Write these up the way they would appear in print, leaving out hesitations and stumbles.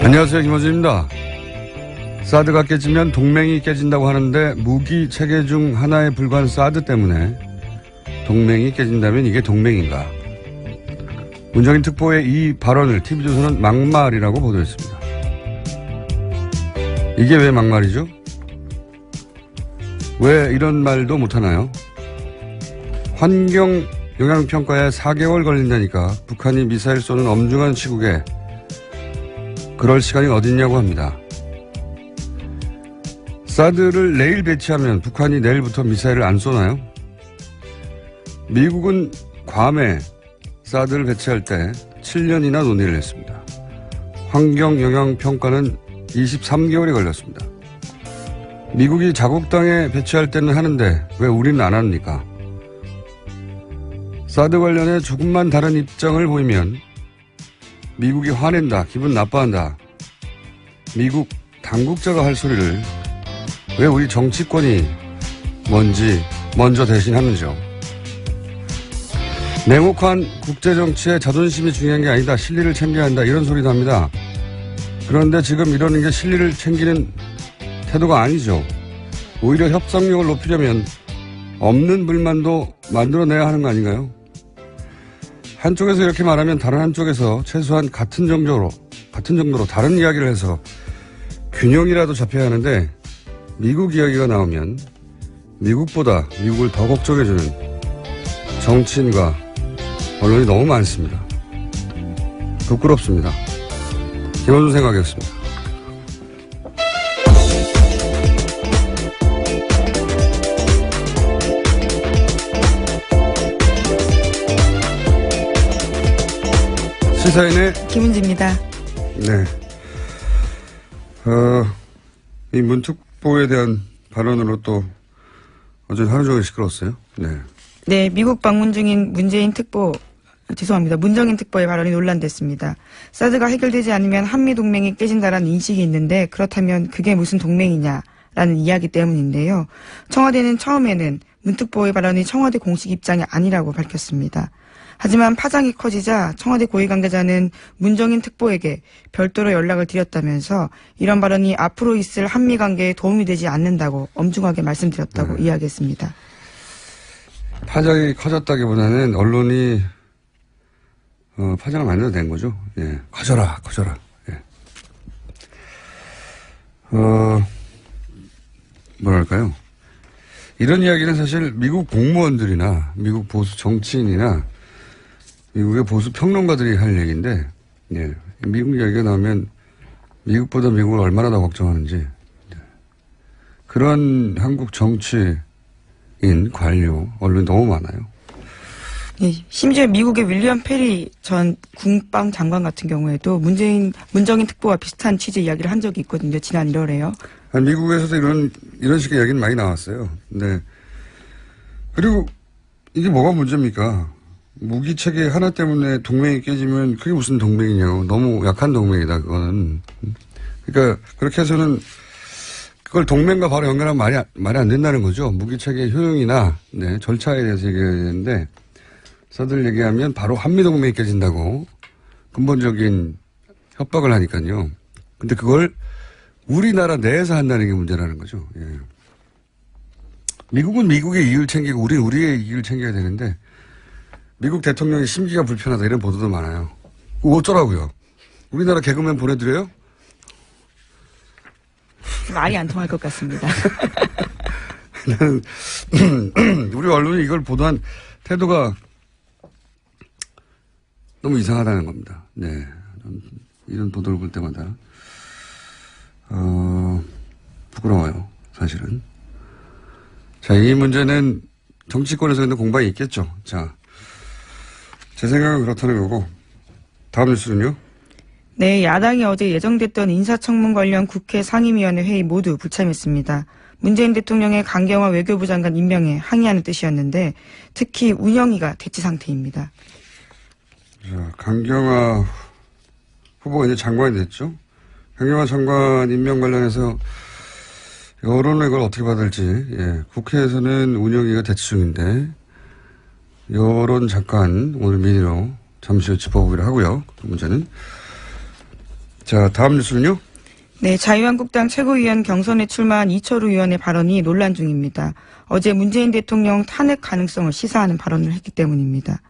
안녕하세요, 김어준입니다. 사드가 깨지면 동맹이 깨진다고 하는데 무기 체계 중 하나에 불과한 사드 때문에 동맹이 깨진다면 이게 동맹인가? 문정인 특보의 이 발언을 TV조선은 막말이라고 보도했습니다. 이게 왜 막말이죠? 왜 이런 말도 못하나요? 환경 영향평가에 4개월 걸린다니까 북한이 미사일 쏘는 엄중한 시국에 그럴 시간이 어딨냐고 합니다. 사드를 내일 배치하면 북한이 내일부터 미사일을 안 쏘나요? 미국은 괌에 사드를 배치할 때 7년이나 논의를 했습니다. 환경 영향 평가는 23개월이 걸렸습니다. 미국이 자국 땅에 배치할 때는 하는데 왜 우리는 안 합니까? 사드 관련해 조금만 다른 입장을 보이면 미국이 화낸다, 기분 나빠한다. 미국 당국자가 할 소리를 왜 우리 정치권이 먼저 대신하는지요. 냉혹한 국제정치에 자존심이 중요한 게 아니다. 실리를 챙겨야 한다. 이런 소리도 합니다. 그런데 지금 이러는 게 실리를 챙기는 태도가 아니죠. 오히려 협상력을 높이려면 없는 불만도 만들어내야 하는 거 아닌가요? 한쪽에서 이렇게 말하면 다른 한쪽에서 최소한 같은 정도로 다른 이야기를 해서 균형이라도 잡혀야 하는데 미국 이야기가 나오면 미국보다 미국을 더 걱정해주는 정치인과 언론이 너무 많습니다. 부끄럽습니다. 김원준 생각이었습니다. 시사인의 김은지입니다. 네. 이 문특보에 대한 발언으로 또 어제 하루 종일 시끄러웠어요. 네. 네, 미국 방문 중인 문정인 특보의 발언이 논란됐습니다. 사드가 해결되지 않으면 한미동맹이 깨진다라는 인식이 있는데 그렇다면 그게 무슨 동맹이냐라는 이야기 때문인데요. 청와대는 처음에는 문특보의 발언이 청와대 공식 입장이 아니라고 밝혔습니다. 하지만 파장이 커지자 청와대 고위 관계자는 문정인 특보에게 별도로 연락을 드렸다면서 이런 발언이 앞으로 있을 한미 관계에 도움이 되지 않는다고 엄중하게 말씀드렸다고 이야기했습니다. 파장이 커졌다기보다는 언론이 파장을 만들어도 된 거죠. 예. 커져라. 예. 뭐랄까요. 이런 이야기는 사실 미국 공무원들이나 미국 보수 정치인이나 미국의 보수 평론가들이 할 얘기인데, 예. 미국 이야기가 나오면 미국보다 미국을 얼마나 더 걱정하는지, 예. 그런 한국 정치인, 관료, 언론이 너무 많아요. 예, 심지어 미국의 윌리엄 페리 전 국방 장관 같은 경우에도 문정인 특보와 비슷한 취지 이야기를 한 적이 있거든요. 지난 1월에요. 미국에서도 이런 식의 이야기는 많이 나왔어요. 네. 그리고 이게 뭐가 문제입니까? 무기 체계 하나 때문에 동맹이 깨지면 그게 무슨 동맹이냐고. 너무 약한 동맹이다, 그거는. 그러니까 그렇게 해서는 그걸 동맹과 바로 연결하면 말이 안 된다는 거죠. 무기 체계 효용이나, 네, 절차에 대해서 얘기해야 되는데, 사들 얘기하면 바로 한미동맹이 깨진다고 근본적인 협박을 하니까요. 근데 그걸 우리나라 내에서 한다는 게 문제라는 거죠. 예. 미국은 미국의 이익을 챙기고 우리는 우리의 이익을 챙겨야 되는데 미국 대통령이 심기가 불편하다 이런 보도도 많아요. 어쩌라고요? 우리나라 개그맨 보내드려요? 말이 안 통할 것 같습니다. 나는 우리 언론이 이걸 보도한 태도가 너무 이상하다는 겁니다. 네. 이런 보도를 볼 때마다 부끄러워요. 사실은. 자, 이 문제는 정치권에서 근데 공방이 있겠죠. 자, 제 생각은 그렇다는 거고 다음 뉴스는요? 네, 야당이 어제 예정됐던 인사청문 관련 국회 상임위원회 회의 모두 불참했습니다. 문재인 대통령의 강경화 외교부 장관 임명에 항의하는 뜻이었는데 특히 운영위가 대치 상태입니다. 자, 강경화 후보가 이제 장관이 됐죠. 강경화 장관 임명 관련해서 여론을 이걸 어떻게 받을지, 예. 국회에서는 운영위가 대치 중인데, 여론 잠깐 오늘 미니로 잠시 후 짚어보기로 하고요. 그 문제는. 자, 다음 뉴스는요? 네, 자유한국당 최고위원 경선에 출마한 이철우 의원의 발언이 논란 중입니다. 어제 문재인 대통령 탄핵 가능성을 시사하는 발언을 했기 때문입니다.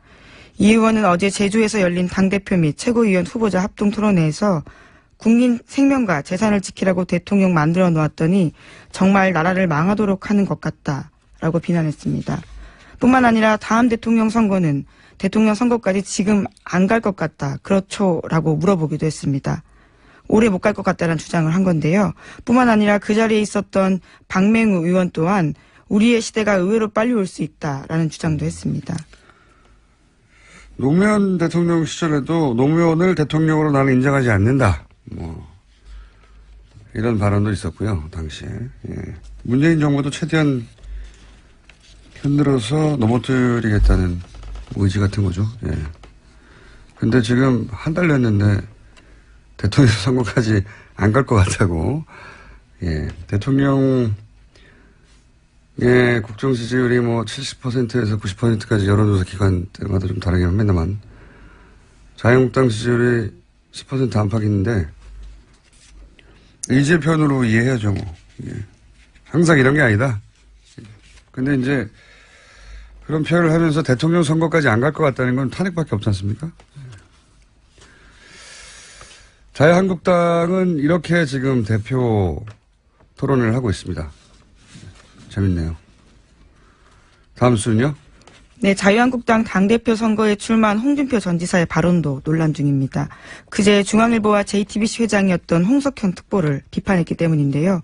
이 의원은 어제 제주에서 열린 당대표 및 최고위원 후보자 합동 토론회에서 국민 생명과 재산을 지키라고 대통령 만들어 놓았더니 정말 나라를 망하도록 하는 것 같다라고 비난했습니다. 뿐만 아니라 다음 대통령 선거는 대통령 선거까지 지금 안 갈 것 같다. 그렇죠? 라고 물어보기도 했습니다. 오래 못 갈 것 같다는 주장을 한 건데요. 뿐만 아니라 그 자리에 있었던 박맹우 의원 또한 우리의 시대가 의외로 빨리 올 수 있다라는 주장도 했습니다. 노무현 대통령 시절에도 노무현을 대통령으로 나는 인정하지 않는다. 이런 발언도 있었고요. 당시에. 예. 문재인 정부도 최대한 흔들어서 넘어뜨리겠다는 의지 같은 거죠. 예. 근데 지금 한 달 됐는데 대통령 선거까지 안 갈 것 같다고. 예. 대통령의 국정 지지율이 70%에서 90%까지 여론조사 기간 때마다 좀 다르긴 합니다만 자유한국당 지지율이 10% 안팎인데 의지의 편으로 이해해야죠. 예. 항상 이런 게 아니다. 근데 이제 그런 표현을 하면서 대통령 선거까지 안 갈 것 같다는 건 탄핵밖에 없지 않습니까? 자유한국당은 이렇게 지금 대표 토론을 하고 있습니다. 재밌네요. 다음 수는요? 네, 자유한국당 당대표 선거에 출마한 홍준표 전 지사의 발언도 논란 중입니다. 그제 중앙일보와 JTBC 회장이었던 홍석현 특보를 비판했기 때문인데요.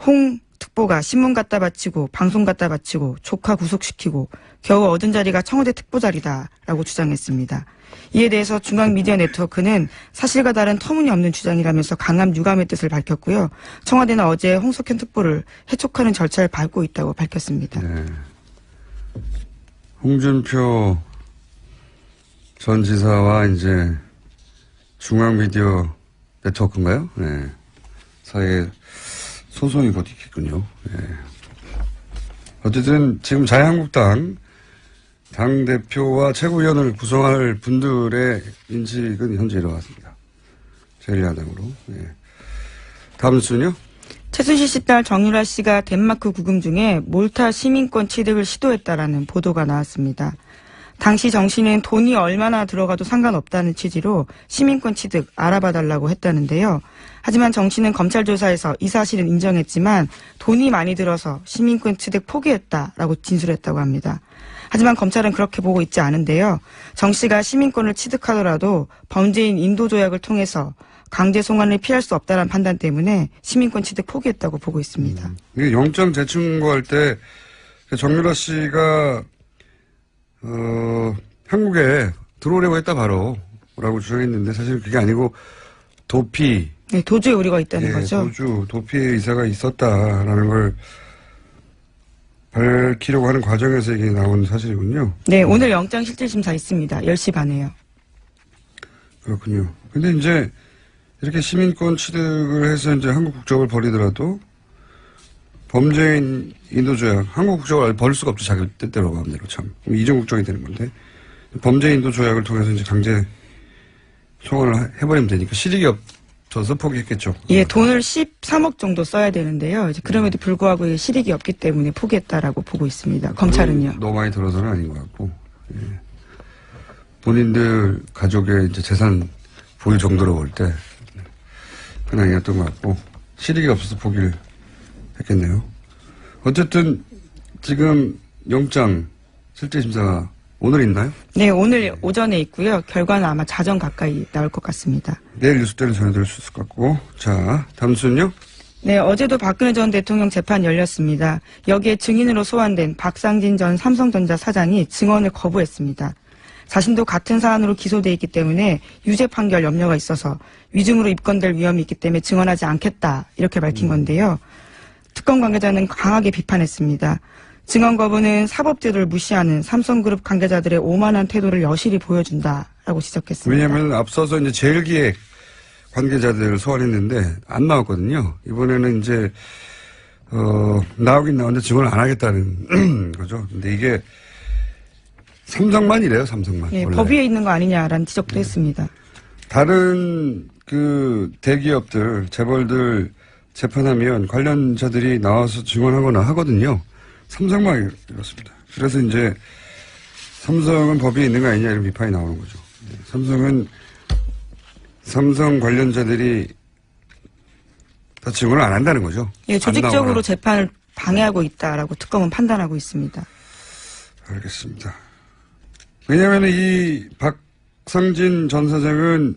홍 특보가 신문 갖다 바치고 방송 갖다 바치고 조카 구속시키고 겨우 얻은 자리가 청와대 특보 자리다라고 주장했습니다. 이에 대해서 중앙미디어네트워크는 사실과 다른 터무니없는 주장이라면서 강한 유감의 뜻을 밝혔고요. 청와대는 어제 홍석현 특보를 해촉하는 절차를 밟고 있다고 밝혔습니다. 네. 홍준표 전 지사와 이제 중앙미디어 네트워크인가요? 네. 사이에 소송이 곧 있겠군요. 네. 어쨌든 지금 자유한국당 당대표와 최고위원을 구성할 분들의 인식은 현재 이러왔습니다. 제1야당으로. 네. 다음 뉴스는요? 최순실 씨 딸 정유라 씨가 덴마크 구금 중에 몰타 시민권 취득을 시도했다라는 보도가 나왔습니다. 당시 정 씨는 돈이 얼마나 들어가도 상관없다는 취지로 시민권 취득 알아봐달라고 했다는데요. 하지만 정 씨는 검찰 조사에서 이 사실은 인정했지만 돈이 많이 들어서 시민권 취득 포기했다라고 진술했다고 합니다. 하지만 검찰은 그렇게 보고 있지 않은데요. 정 씨가 시민권을 취득하더라도 범죄인 인도 조약을 통해서 강제 송환을 피할 수 없다는 판단 때문에 시민권 취득 포기했다고 보고 있습니다. 이게 영장 재청구할 때 정유라 씨가 한국에 들어오려고 했다 바로라고 주장했는데 사실 그게 아니고 도피. 네, 도주에 우려가 있다는 거죠. 도피의 의사가 있었다라는 걸 밝히려고 하는 과정에서 이게 나온 사실이군요. 네, 오늘 영장 실질심사 있습니다. 10시 반에요. 그렇군요. 근데 이제 이렇게 시민권 취득을 해서 이제 한국 국적을 버리더라도 범죄인 인도조약, 한국 국적을 버릴 수가 없죠. 자기 뜻대로 마음대로 참. 이중 국적이 되는 건데 범죄인 인도조약을 통해서 이제 강제 송환을 해버리면 되니까 실익이 없어서 포기했겠죠. 예, 돈을 13억 정도 써야 되는데요. 이제 그럼에도 불구하고 실익이 없기 때문에 포기했다라고 보고 있습니다. 검찰은요. 너무 많이 들어서는 아닌 것 같고, 예. 본인들 가족의 이제 재산 보유 정도로 볼 때 그건 아니었던 것 같고 실익이 없어서 포기를 했겠네요. 어쨌든 지금 영장 실질심사가 오늘 있나요? 네, 오늘 오전에 있고요. 결과는 아마 자정 가까이 나올 것 같습니다. 내일 뉴스 때는 전해드릴 수 있을 것 같고. 자, 다음 순요. 네, 어제도 박근혜 전 대통령 재판 열렸습니다. 여기에 증인으로 소환된 박상진 전 삼성전자 사장이 증언을 거부했습니다. 자신도 같은 사안으로 기소돼 있기 때문에 유죄 판결 염려가 있어서 위증으로 입건될 위험이 있기 때문에 증언하지 않겠다 이렇게 밝힌 건데요. 특검 관계자는 강하게 비판했습니다. 증언 거부는 사법제도를 무시하는 삼성그룹 관계자들의 오만한 태도를 여실히 보여준다라고 지적했습니다. 왜냐하면 앞서서 이제 제일기획 관계자들을 소환했는데 안 나왔거든요. 이번에는 이제 나오긴 나오는데 증언을 안 하겠다는 거죠. 근데 이게 삼성만 이래요, 삼성만. 네, 원래. 법 위에 있는 거 아니냐라는 지적도 했습니다. 다른 그 대기업들, 재벌들 재판하면 관련자들이 나와서 증언하거나 하거든요. 삼성만 이렇습니다. 그래서 이제 삼성은 법이 있는 거 아니냐 이런 비판이 나오는 거죠. 삼성 관련자들이 다 증언을 안 한다는 거죠. 예, 조직적으로 재판을 방해하고 있다라고 특검은 판단하고 있습니다. 알겠습니다. 왜냐하면 이 박상진 전 사장은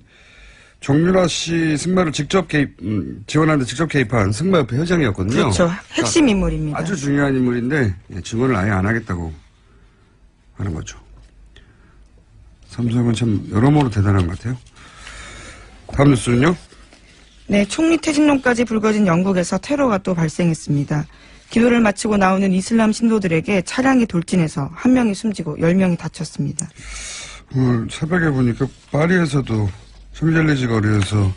정유라 씨 승마를 직접 지원하는데 직접 개입한 승마협회 회장이었거든요. 그렇죠. 핵심 인물입니다. 아주 중요한 인물인데 증언을 아예 안 하겠다고 하는 거죠. 삼성은 참 여러모로 대단한 것 같아요. 다음 뉴스는요? 네, 총리 퇴진론까지 불거진 영국에서 테러가 또 발생했습니다. 기도를 마치고 나오는 이슬람 신도들에게 차량이 돌진해서 한 명이 숨지고 10명이 다쳤습니다. 오늘 새벽에 보니까 파리에서도 샹젤리제 거리에서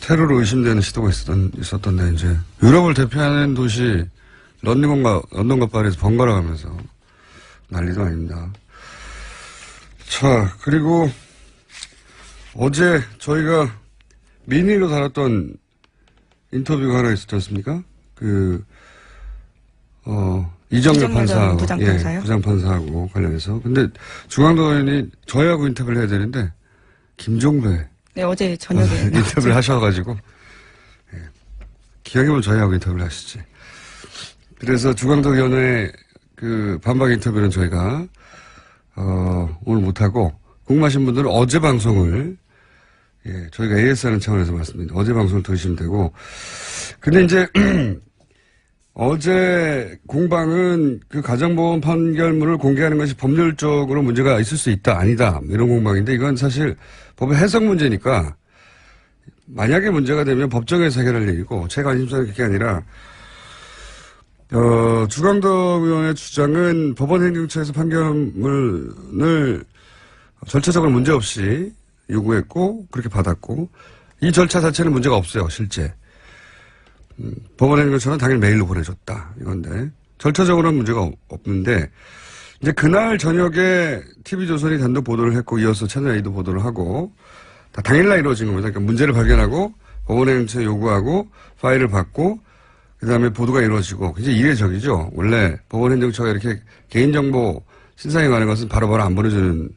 테러로 의심되는 시도가 있었던데 이제 유럽을 대표하는 도시 런던과 파리에서 번갈아 가면서 난리도 아닙니다. 자, 그리고 어제 저희가 미니로 다뤘던 인터뷰가 하나 있었지 않습니까? 이정렬 판사하고, 부장판사하고 관련해서. 근데 중앙도 의원이 저희하고 인터뷰를 해야 되는데, 김종배. 네, 어제 저녁에. 인터뷰를 하셔가지고, 예, 기왕이면 저희하고 인터뷰를 하시지. 그래서 중앙도 의원의 그 반박 인터뷰는 저희가, 오늘 못하고, 궁금하신 분들은 어제 방송을, 예, 저희가 AS하는 차원에서 말씀드립니다. 어제 방송을 들으시면 되고, 근데 이제, 어제 공방은 그 가정보험 판결문을 공개하는 것이 법률적으로 문제가 있을 수 있다, 아니다, 이런 공방인데 이건 사실 법의 해석 문제니까 만약에 문제가 되면 법정에서 해결할 얘기고 제 관심사는 그게 아니라, 주광덕 의원의 주장은 법원행정처에서 판결문을 절차적으로 문제없이 요구했고 그렇게 받았고 이 절차 자체는 문제가 없어요, 실제. 법원행정처는 당일 메일로 보내줬다. 이건데. 절차적으로는 문제가 없는데, 이제 그날 저녁에 TV조선이 단독 보도를 했고, 이어서 채널A도 보도를 하고, 다 당일날 이루어진 겁니다. 그러니까 문제를 발견하고, 법원행정처에 요구하고, 파일을 받고, 그 다음에 보도가 이루어지고, 이제 이례적이죠. 원래 법원행정처가 이렇게 개인정보 신상에 관한 것은 바로바로 안 보내주는,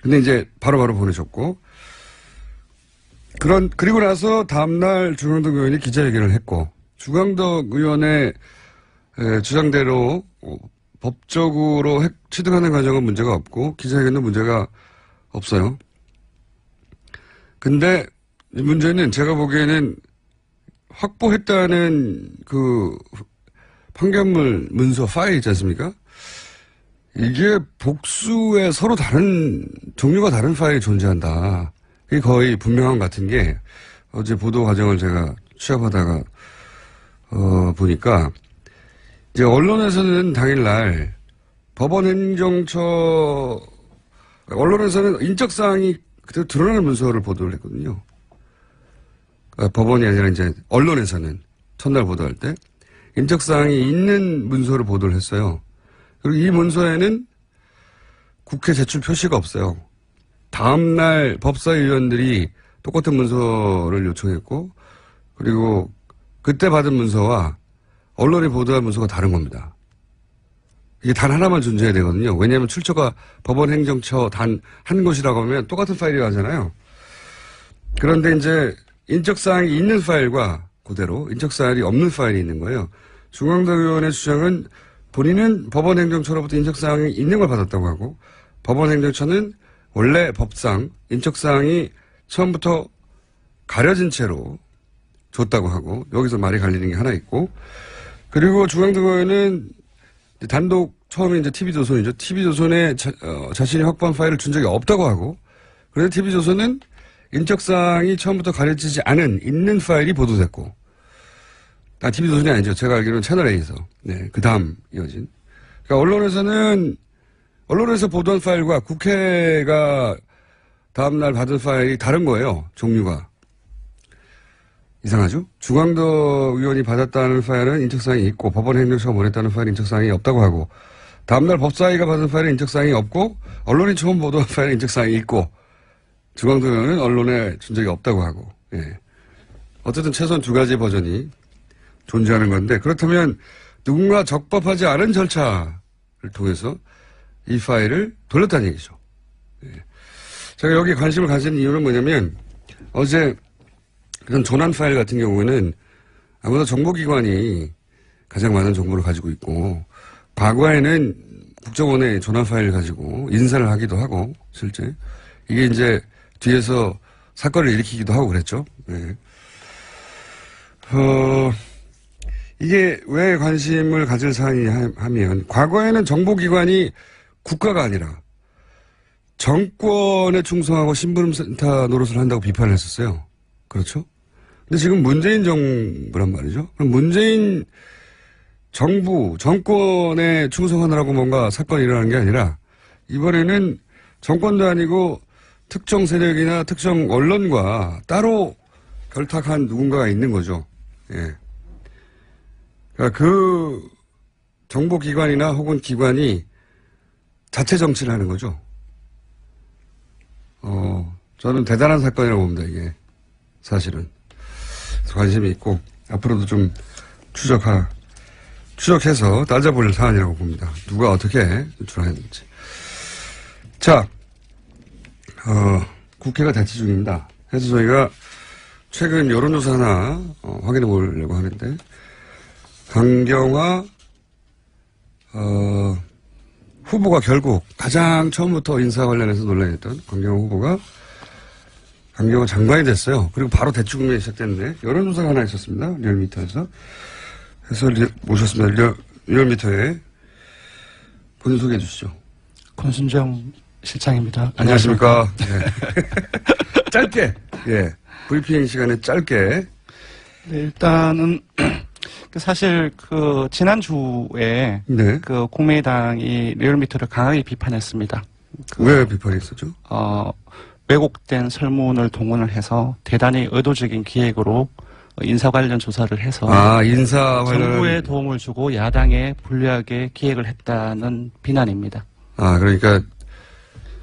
근데 이제 바로바로 보내줬고, 그리고 나서 다음날 주광덕 의원이 기자회견을 했고, 주광덕 의원의 주장대로 법적으로 취득하는 과정은 문제가 없고, 기자회견도 문제가 없어요. 근데 문제는 제가 보기에는 확보했다는 그 판결문 문서 파일 있지 않습니까? 이게 복수의 서로 다른, 종류가 다른 파일이 존재한다. 이게 거의 분명한 것 같은 게 어제 보도 과정을 제가 취합하다가 보니까 이제 언론에서는 당일날 언론에서는 인적사항이 그대로 드러나는 문서를 보도를 했거든요. 그러니까 법원이 아니라 이제 언론에서는 첫날 보도할 때 인적사항이 있는 문서를 보도를 했어요. 그리고 이 문서에는 국회 제출 표시가 없어요. 다음날 법사위원들이 똑같은 문서를 요청했고, 그리고 그때 받은 문서와 언론이 보도한 문서가 다른 겁니다. 이게 단 하나만 존재해야 되거든요. 왜냐하면 출처가 법원행정처 단 한 곳이라고 하면 똑같은 파일이 하잖아요. 그런데 이제 인적사항이 있는 파일과 그대로 인적사항이 없는 파일이 있는 거예요. 중앙당 의원의 주장은 본인은 법원행정처로부터 인적사항이 있는 걸 받았다고 하고, 법원행정처는 원래 법상 인적사항이 처음부터 가려진 채로 줬다고 하고, 여기서 말이 갈리는 게 하나 있고, 그리고 중앙당 의원은 단독 처음에 이제 TV조선이죠. TV조선에 자신이 확보한 파일을 준 적이 없다고 하고, 그래서 TV조선은 인적사항이 처음부터 가려지지 않은 있는 파일이 보도됐고, TV조선이 아니죠. 제가 알기로는 채널A에서. 네, 그 다음 이어진. 그러니까 언론에서 보도한 파일과 국회가 다음날 받은 파일이 다른 거예요. 종류가. 이상하죠? 주광덕 의원이 받았다는 파일은 인적사항이 있고, 법원행정처가 보냈다는 파일은 인적사항이 없다고 하고, 다음날 법사위가 받은 파일은 인적사항이 없고, 언론이 처음 보도한 파일은 인적사항이 있고, 중앙당은 언론에 준 적이 없다고 하고, 예. 어쨌든 최소한 두 가지 버전이 존재하는 건데, 그렇다면 누군가 적법하지 않은 절차를 통해서 이 파일을 돌렸다는 얘기죠. 예. 제가 여기 관심을 가진 이유는 뭐냐면, 어제 그런 조난 파일 같은 경우에는 아무래도 정보기관이 가장 많은 정보를 가지고 있고, 과거에는 국정원의 조난 파일을 가지고 인사를 하기도 하고, 실제. 이게 이제 뒤에서 사건을 일으키기도 하고 그랬죠. 네. 이게 왜 관심을 가질 사안이냐 하면, 과거에는 정보기관이 국가가 아니라 정권에 충성하고 심부름센터 노릇을 한다고 비판을 했었어요. 그렇죠? 근데 지금 문재인 정부란 말이죠. 그럼 문재인 정부, 정권에 충성하느라고 뭔가 사건이 일어나는 게 아니라, 이번에는 정권도 아니고 특정 세력이나 특정 언론과 따로 결탁한 누군가가 있는 거죠. 예. 그러니까 그 정보기관이나 혹은 기관이 자체 정치를 하는 거죠. 저는 대단한 사건이라고 봅니다, 이게. 사실은. 그래서 관심이 있고, 앞으로도 좀 추적해서 따져볼 사안이라고 봅니다. 누가 어떻게 주장했는지. 자, 국회가 대치 중입니다. 그래서 저희가 최근 여론조사 하나 확인해 보려고 하는데, 강경화 후보가 결국 가장 처음부터 인사 관련해서 논란이었던 강경화 후보가 강경화 장관이 됐어요. 그리고 바로 대치 국면이 시작됐는데, 여론조사가 하나 있었습니다. 리얼미터에서. 그래서 모셨습니다. 리얼미터에 본인 소개해 주시죠. 권순정 실장입니다. 안녕하십니까. 네. 짧게, 예. 브리핑 시간에 짧게. 네, 일단은 사실 지난주에 네. 국민의당이 리얼미터를 강하게 비판했습니다. 왜 비판했었죠? 왜곡된 설문을 동원을 해서 대단히 의도적인 기획으로 인사 관련 조사를 해서 인사 관련 정부에 도움을 주고 야당에 불리하게 기획을 했다는 비난입니다. 그러니까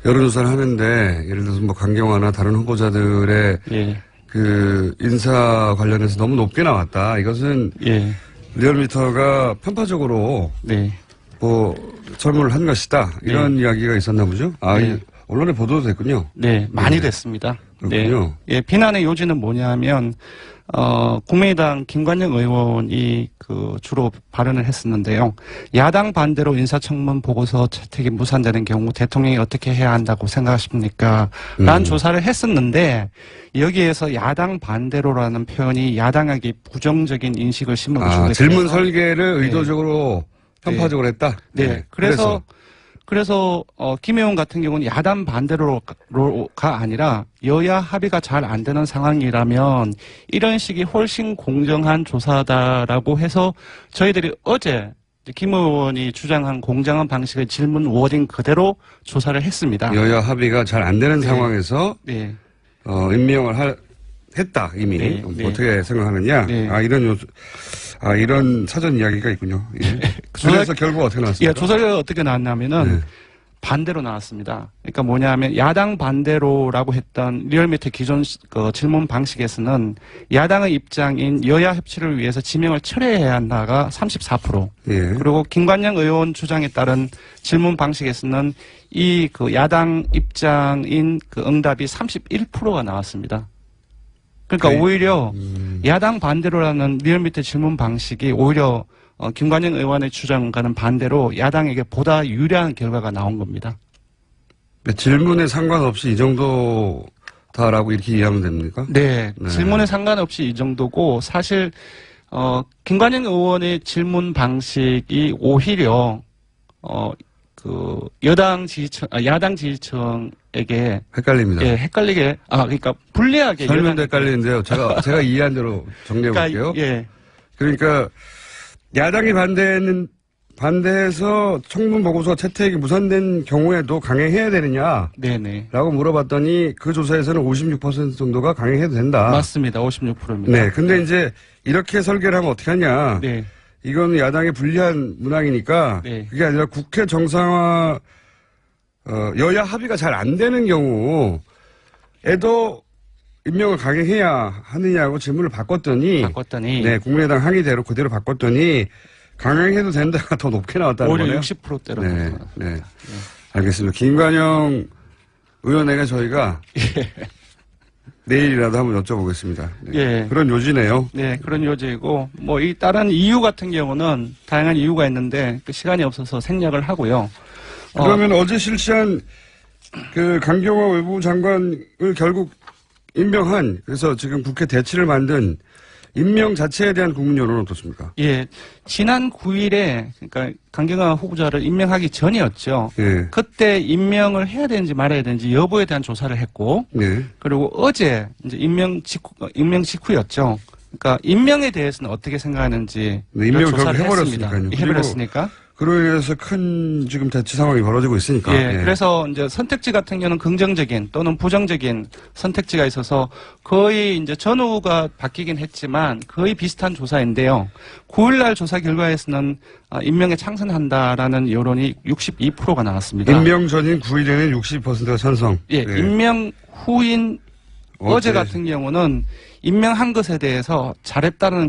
여론조사를 하는데 예를 들어서 뭐 강경화나 다른 후보자들의 예. 그 인사 관련해서 너무 높게 나왔다. 이것은 예. 리얼미터가 편파적으로 네. 뭐 설문을 한 것이다. 이런 이야기가 있었나 보죠. 네. 언론에 보도도 됐군요. 네, 많이 됐습니다. 그렇군요. 네. 예, 비난의 요지는 뭐냐면 국민의당 김관영 의원이 주로 발언을 했었는데요. 야당 반대로 인사청문 보고서 채택이 무산되는 경우 대통령이 어떻게 해야 한다고 생각하십니까? 라는 조사를 했었는데 여기에서 야당 반대로라는 표현이 야당에게 부정적인 인식을 심어주고 질문 설계를 의도적으로 편파적으로 했다? 네. 그래서 김 의원 같은 경우는 야당 반대로가 아니라 여야 합의가 잘 안 되는 상황이라면 이런 식이 훨씬 공정한 조사다라고 해서 저희들이 어제 김 의원이 주장한 공정한 방식의 질문 워딩 그대로 조사를 했습니다. 여야 합의가 잘 안 되는 상황에서 네. 임명을 했다 이미. 네. 어떻게 생각하느냐? 네. 이런 사전 이야기가 있군요. 예. 그래서 결국 어떻게 나왔습니까? 예, 조사가 어떻게 나왔냐면은 반대로 나왔습니다. 그러니까 뭐냐면 야당 반대로라고 했던 리얼미터 기존 질문 방식에서는 야당의 입장인 여야 협치를 위해서 지명을 철회해야 한다가 34%. 예. 그리고 김관영 의원 주장에 따른 질문 방식에서는 이 야당 입장인 응답이 31%가 나왔습니다. 그러니까 오히려 야당 반대로라는 리얼미터 질문 방식이 오히려 김관영 의원의 주장과는 반대로 야당에게 보다 유리한 결과가 나온 겁니다. 질문에 상관없이 이 정도다라고 이렇게 이해하면 됩니까? 네. 질문에 상관없이 이 정도고 사실 김관영 의원의 질문 방식이 오히려 야당 지지층에게 헷갈립니다. 예, 헷갈리게 그러니까 불리하게 설명도 헷갈리는데요. 제가 이해한 대로 정리해 볼게요. 예. 그러니까 야당이 반대해서 청문 보고서 채택이 무산된 경우에도 강행해야 되느냐? 네네. 라고 물어봤더니 그 조사에서는 56% 정도가 강행해도 된다. 맞습니다. 56%입니다. 네. 근데 이제 이렇게 설계를 하면 어떻게 하냐? 네. 이건 야당에 불리한 문항이니까 네. 그게 아니라 국회 정상화 여야 합의가 잘 안 되는 경우에는 에도 임명을 강행해야 하느냐고 질문을 바꿨더니 네, 국민의당 항의대로 그대로 바꿨더니 강행해도 된다가 더 높게 나왔다는 오히려 거네요. 60%대로. 네, 네. 알겠습니다. 김관영 의원에게 저희가 내일이라도 한번 여쭤보겠습니다. 네. 예. 그런 요지네요. 네, 그런 요지이고, 뭐, 이 다른 이유 같은 경우는 다양한 이유가 있는데, 그 시간이 없어서 생략을 하고요. 그러면 어제 실시한 그 강경화 외무부 장관을 결국 임명한, 그래서 지금 국회 대치를 만든 임명 자체에 대한 국민 여론은 어떻습니까? 예, 지난 9일에, 그러니까 강경화 후보자를 임명하기 전이었죠. 예. 그때 임명을 해야 되는지 말아야 되는지 여부에 대한 조사를 했고, 네. 그리고 어제 이제 임명 직후였죠. 그러니까 임명에 대해서는 어떻게 생각하는지 네, 임명을 조사를 결국 했습니다. 해버렸으니까요. 해버렸으니까. 그로 인해서 큰 지금 대치 상황이 벌어지고 있으니까. 예, 그래서 이제 선택지 같은 경우는 긍정적인 또는 부정적인 선택지가 있어서 거의 이제 전후가 바뀌긴 했지만 거의 비슷한 조사인데요. 9일날 조사 결과에서는 임명에 찬성한다라는 여론이 62%가 나왔습니다. 임명 전인 9일에는 60%가 찬성. 예, 네. 임명 후인 어제 같은 경우는 임명한 것에 대해서 잘했다는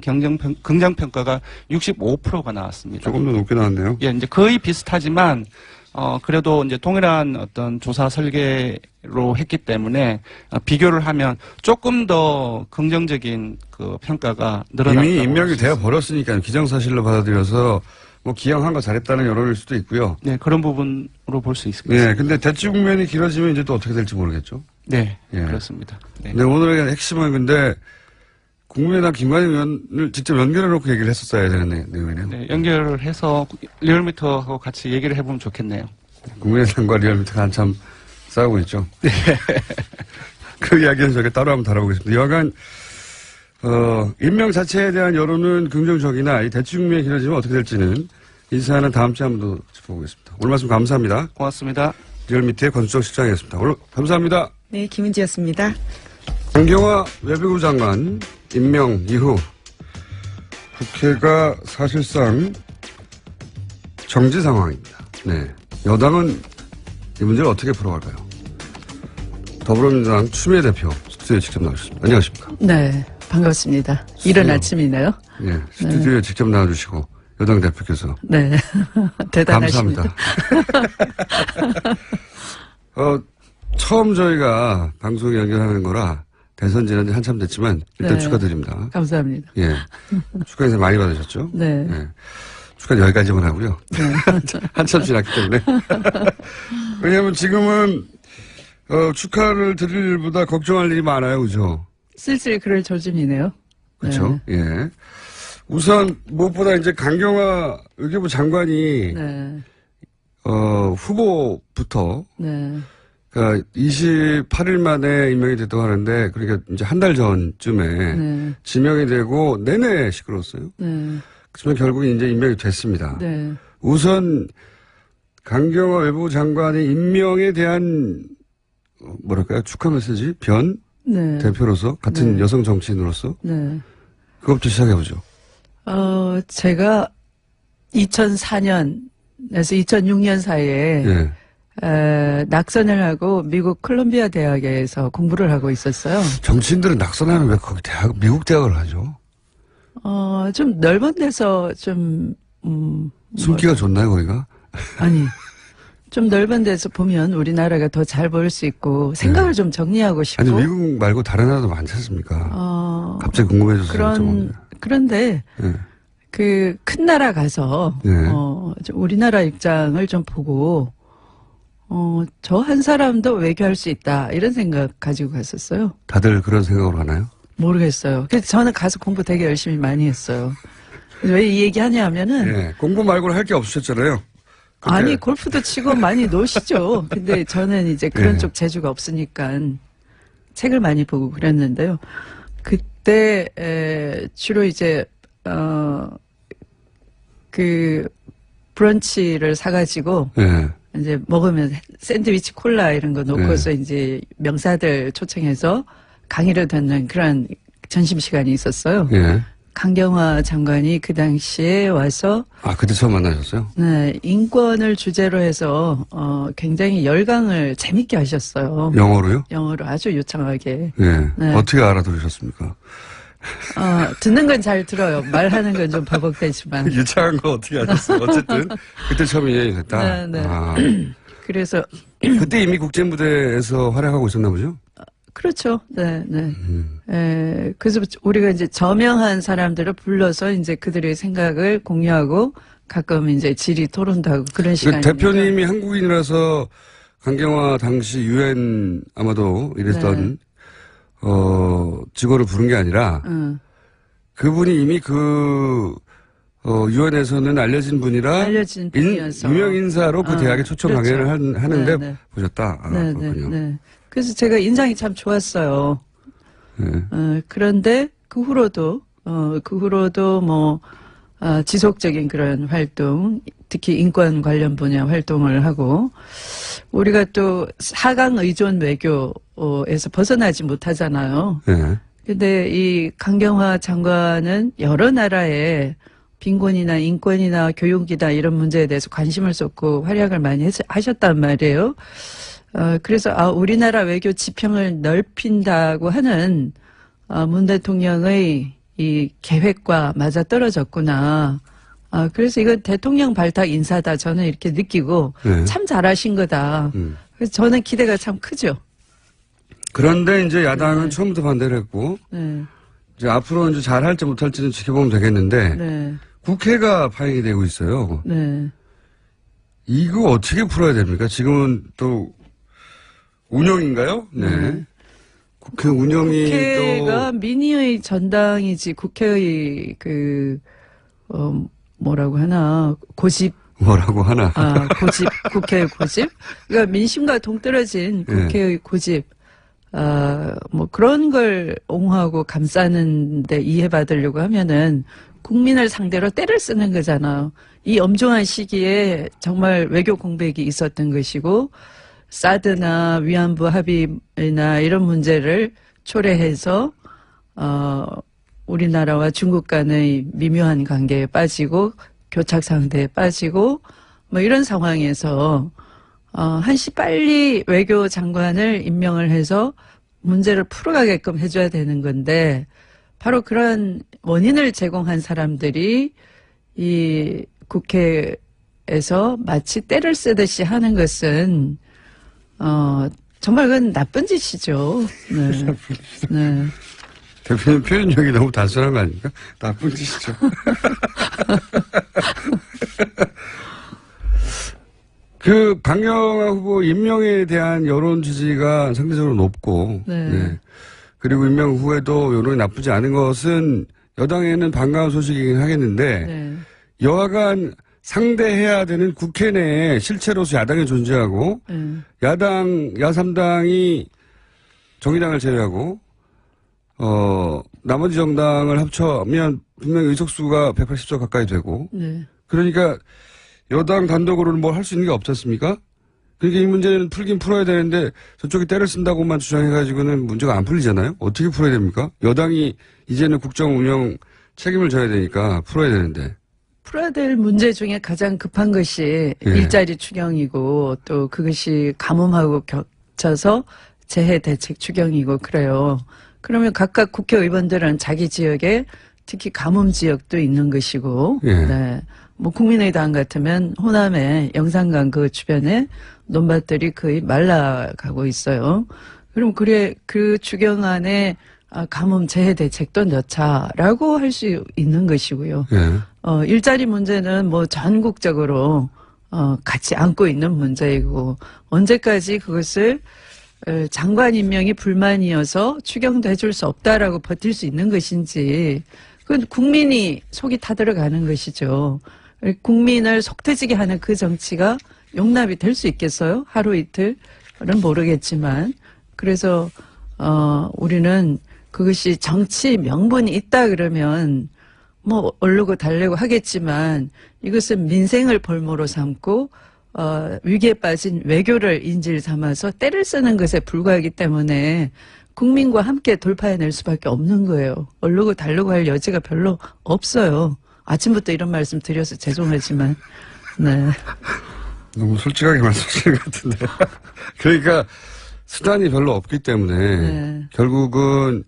긍정평가가 65%가 나왔습니다. 조금 더 높게 나왔네요. 예, 이제 거의 비슷하지만, 그래도 이제 동일한 어떤 조사 설계로 했기 때문에 비교를 하면 조금 더 긍정적인 그 평가가 늘어났다고. 이미 임명이 되어 버렸으니까 기정사실로 받아들여서 뭐 기왕한 거 잘했다는 여론일 수도 있고요. 네, 그런 부분으로 볼 수 있겠습니다. 네, 근데 대치 국면이 길어지면 이제 또 어떻게 될지 모르겠죠. 네, 예. 그렇습니다. 네. 네, 오늘의 핵심은 근데 국민의당 김관영 의원을 직접 연결해놓고 얘기를 했었어야 되는 내용이네요. 네, 연결을 해서 리얼미터하고 같이 얘기를 해보면 좋겠네요. 국민의당과 리얼미터가 한참 싸우고 있죠. 네. 그 이야기는 저희가 따로 한번 다뤄보겠습니다. 여하간 임명 자체에 대한 여론은 긍정적이나 이 대치 국면이 길어지면 어떻게 될지는 이 사안은 다음 주에 한번 더 짚어보겠습니다. 오늘 말씀 감사합니다. 고맙습니다. 리얼미터의 권수정 실장이었습니다. 오늘 감사합니다. 네, 김은지였습니다. 강경화 외교부 장관 임명 이후 국회가 사실상 정지 상황입니다. 네, 여당은 이 문제를 어떻게 풀어갈까요? 더불어민주당 추미애 대표 스튜디오에 직접 나오셨습니다. 안녕하십니까? 네, 반갑습니다. 이른 아침이네요. 네, 스튜디오에 직접 나와주시고 여당 대표께서 네, 대단하십니다. 감사합니다. 처음 저희가 방송에 연결하는 거라 대선 지난 지 한참 됐지만 일단 네. 축하드립니다. 감사합니다. 예, 축하 인사 많이 받으셨죠? 네. 예. 축하 여기까지만 하고요. 한참 지났기 때문에. 왜냐하면 지금은 축하를 드릴 일보다 걱정할 일이 많아요, 그죠? 슬슬 그럴 조짐이네요. 그렇죠. 예. 우선 무엇보다 이제 강경화 외교부 장관이 네. 후보부터 네. 그러니까 28일 만에 임명이 됐다고 하는데 그러니까 이제 한 달 전쯤에 네. 지명이 되고 내내 시끄러웠어요. 네. 그렇지만 결국 이제 임명이 됐습니다. 네. 우선 강경화 외교부 장관의 임명에 대한 뭐랄까요 축하 메시지 변 네. 대표로서 같은 네. 여성 정치인으로서 네. 그것부터 시작해보죠. 제가 2004년에서 2006년 사이에 예. 낙선을 하고 미국 콜롬비아 대학에서 공부를 하고 있었어요. 정치인들은 낙선하면 왜 거기 미국 대학을 하죠? 좀 넓은 데서 좀, 숨기가 좋나요, 거기가? 아니, 좀 넓은 데서 보면 우리나라가 더 잘 보일 수 있고 생각을 좀 정리하고 싶고. 아니, 미국 말고 다른 나라도 많지 않습니까? 갑자기 궁금해져서 여쭤보네요. 그런데 예. 그 큰 나라 가서 네. 좀 우리나라 입장을 좀 보고 저 한 사람도 외교할 수 있다 이런 생각 가지고 갔었어요. 다들 그런 생각으로 가나요? 모르겠어요. 그래서 저는 가서 공부 되게 열심히 많이 했어요. 왜 이 얘기 하냐 하면은 예. 공부 말고는 할 게 없으셨잖아요. 그때. 아니 골프도 치고 많이 노시죠. 근데 저는 이제 그런 네. 쪽 재주가 없으니까 책을 많이 보고 그랬는데요. 그때 주로 이제 그 브런치를 사가지고 예. 이제 먹으면 샌드위치 콜라 이런 거 놓고서 이제 명사들 초청해서 강의를 듣는 그런 점심 시간이 있었어요. 예. 강경화 장관이 그 당시에 와서 그때 처음 만나셨어요? 네, 인권을 주제로 해서 굉장히 열강을 재밌게 하셨어요. 영어로요? 영어로 아주 유창하게. 네. 네. 어떻게 알아들으셨습니까? 듣는 건 잘 들어요. 말하는 건 좀 버벅대지만. 유창한 거 어떻게 아셨어요? 어쨌든 그때 처음 인연이 됐다. 네, 네. 그래서 그때 이미 국제무대에서 활약하고 있었나 보죠? 그렇죠. 네, 네. 그래서 우리가 이제 저명한 사람들을 불러서 이제 그들의 생각을 공유하고 가끔 이제 질의 토론도 하고 그런 시간입니다. 대표님이 한국인이라서 강경화 당시 유엔 아마도 이랬던 직원을 부른 게 아니라 그분이 이미 유엔에서는 알려진 분이라 알려진 분이어서 유명 인사로 그 대학에 초청 그렇죠. 강연을 하는데 네, 네. 보셨다. 네, 그렇군요. 네. 그래서 제가 인상이 참 좋았어요. 네. 그런데 그 후로도 뭐 지속적인 그런 활동, 특히 인권 관련 분야 활동을 하고 우리가 또 4강 의존 외교에서 벗어나지 못하잖아요. 네. 근데 이 강경화 장관은 여러 나라에 빈곤이나 인권이나 교육이나 이런 문제에 대해서 관심을 쏟고 활약을 많이 하셨단 말이에요. 그래서 우리나라 외교 지평을 넓힌다고 하는 문 대통령의 이 계획과 맞아 떨어졌구나. 그래서 이건 대통령 발탁 인사다. 저는 이렇게 느끼고 네. 참 잘하신 거다. 그래서 저는 기대가 참 크죠. 그런데 이제 야당은 처음부터 반대를 했고 네. 이제 앞으로 이제 잘할지 못할지는 지켜보면 되겠는데 네. 국회가 파행이 되고 있어요. 네. 이거 어떻게 풀어야 됩니까? 지금은 또 운영인가요? 네. 국회 운영이 국회가 민의의 전당이지 국회의 뭐라고 하나 고집 뭐라고 하나. 고집 국회의 고집 그러니까 민심과 동떨어진 국회의 고집 뭐 그런 걸 옹호하고 감싸는데 이해받으려고 하면은 국민을 상대로 때를 쓰는 거잖아요. 이 엄중한 시기에 정말 외교 공백이 있었던 것이고 사드나 위안부 합의나 이런 문제를 초래해서 우리나라와 중국 간의 미묘한 관계에 빠지고 교착 상태에 빠지고 뭐 이런 상황에서 한시 빨리 외교 장관을 임명을 해서 문제를 풀어가게끔 해줘야 되는 건데 바로 그런 원인을 제공한 사람들이 이 국회에서 마치 때를 쓰듯이 하는 것은 정말 그건 나쁜 짓이죠. 네. 네. 대표님 표현력이 너무 단순한 거 아닙니까? 나쁜 짓이죠. 그 강경화 후보 임명에 대한 여론 지지가 상대적으로 높고, 네. 그리고 임명 후에도 여론이 나쁘지 않은 것은 여당에는 반가운 소식이긴 하겠는데, 네. 여하간 상대해야 되는 국회 내에 실체로서 야당이 존재하고, 야3당이 정의당을 제외하고, 나머지 정당을 합쳐면 분명히 의석수가 180석 가까이 되고, 네. 그러니까 여당 단독으로는 뭘 할 수 있는 게 없지 않습니까? 그러니까 이 문제는 풀긴 풀어야 되는데 저쪽이 때를 쓴다고만 주장해가지고는 문제가 안 풀리잖아요? 어떻게 풀어야 됩니까? 여당이 이제는 국정 운영 책임을 져야 되니까 풀어야 되는데. 풀어야 될 문제 중에 가장 급한 것이 일자리 추경이고 또 그것이 가뭄하고 겹쳐서 재해 대책 추경이고 그래요. 그러면 각각 국회의원들은 자기 지역에 특히 가뭄 지역도 있는 것이고, 네. 뭐 국민의당 같으면 호남의 영산강 그 주변에 논밭들이 거의 말라가고 있어요. 그럼 그 추경 안에 가뭄 재해 대책도 넣자라고 할 수 있는 것이고요. 일자리 문제는 뭐 전국적으로 같이 안고 있는 문제이고 언제까지 그것을 장관 임명이 불만이어서 추경도 해줄 수 없다라고 버틸 수 있는 것인지 그건 국민이 속이 타들어가는 것이죠. 국민을 속태지게 하는 그 정치가 용납이 될 수 있겠어요? 하루 이틀은 모르겠지만 그래서 우리는 그것이 정치 명분이 있다 그러면 뭐 얼르고 달래고 하겠지만 이것은 민생을 볼모로 삼고 위기에 빠진 외교를 인질 삼아서 때를 쓰는 것에 불과하기 때문에 국민과 함께 돌파해낼 수밖에 없는 거예요. 얼르고 달르고 할 여지가 별로 없어요. 아침부터 이런 말씀 드려서 죄송하지만, 네. 너무 솔직하게 말씀하시는 것 같은데. 그러니까 수단이 별로 없기 때문에 네. 결국은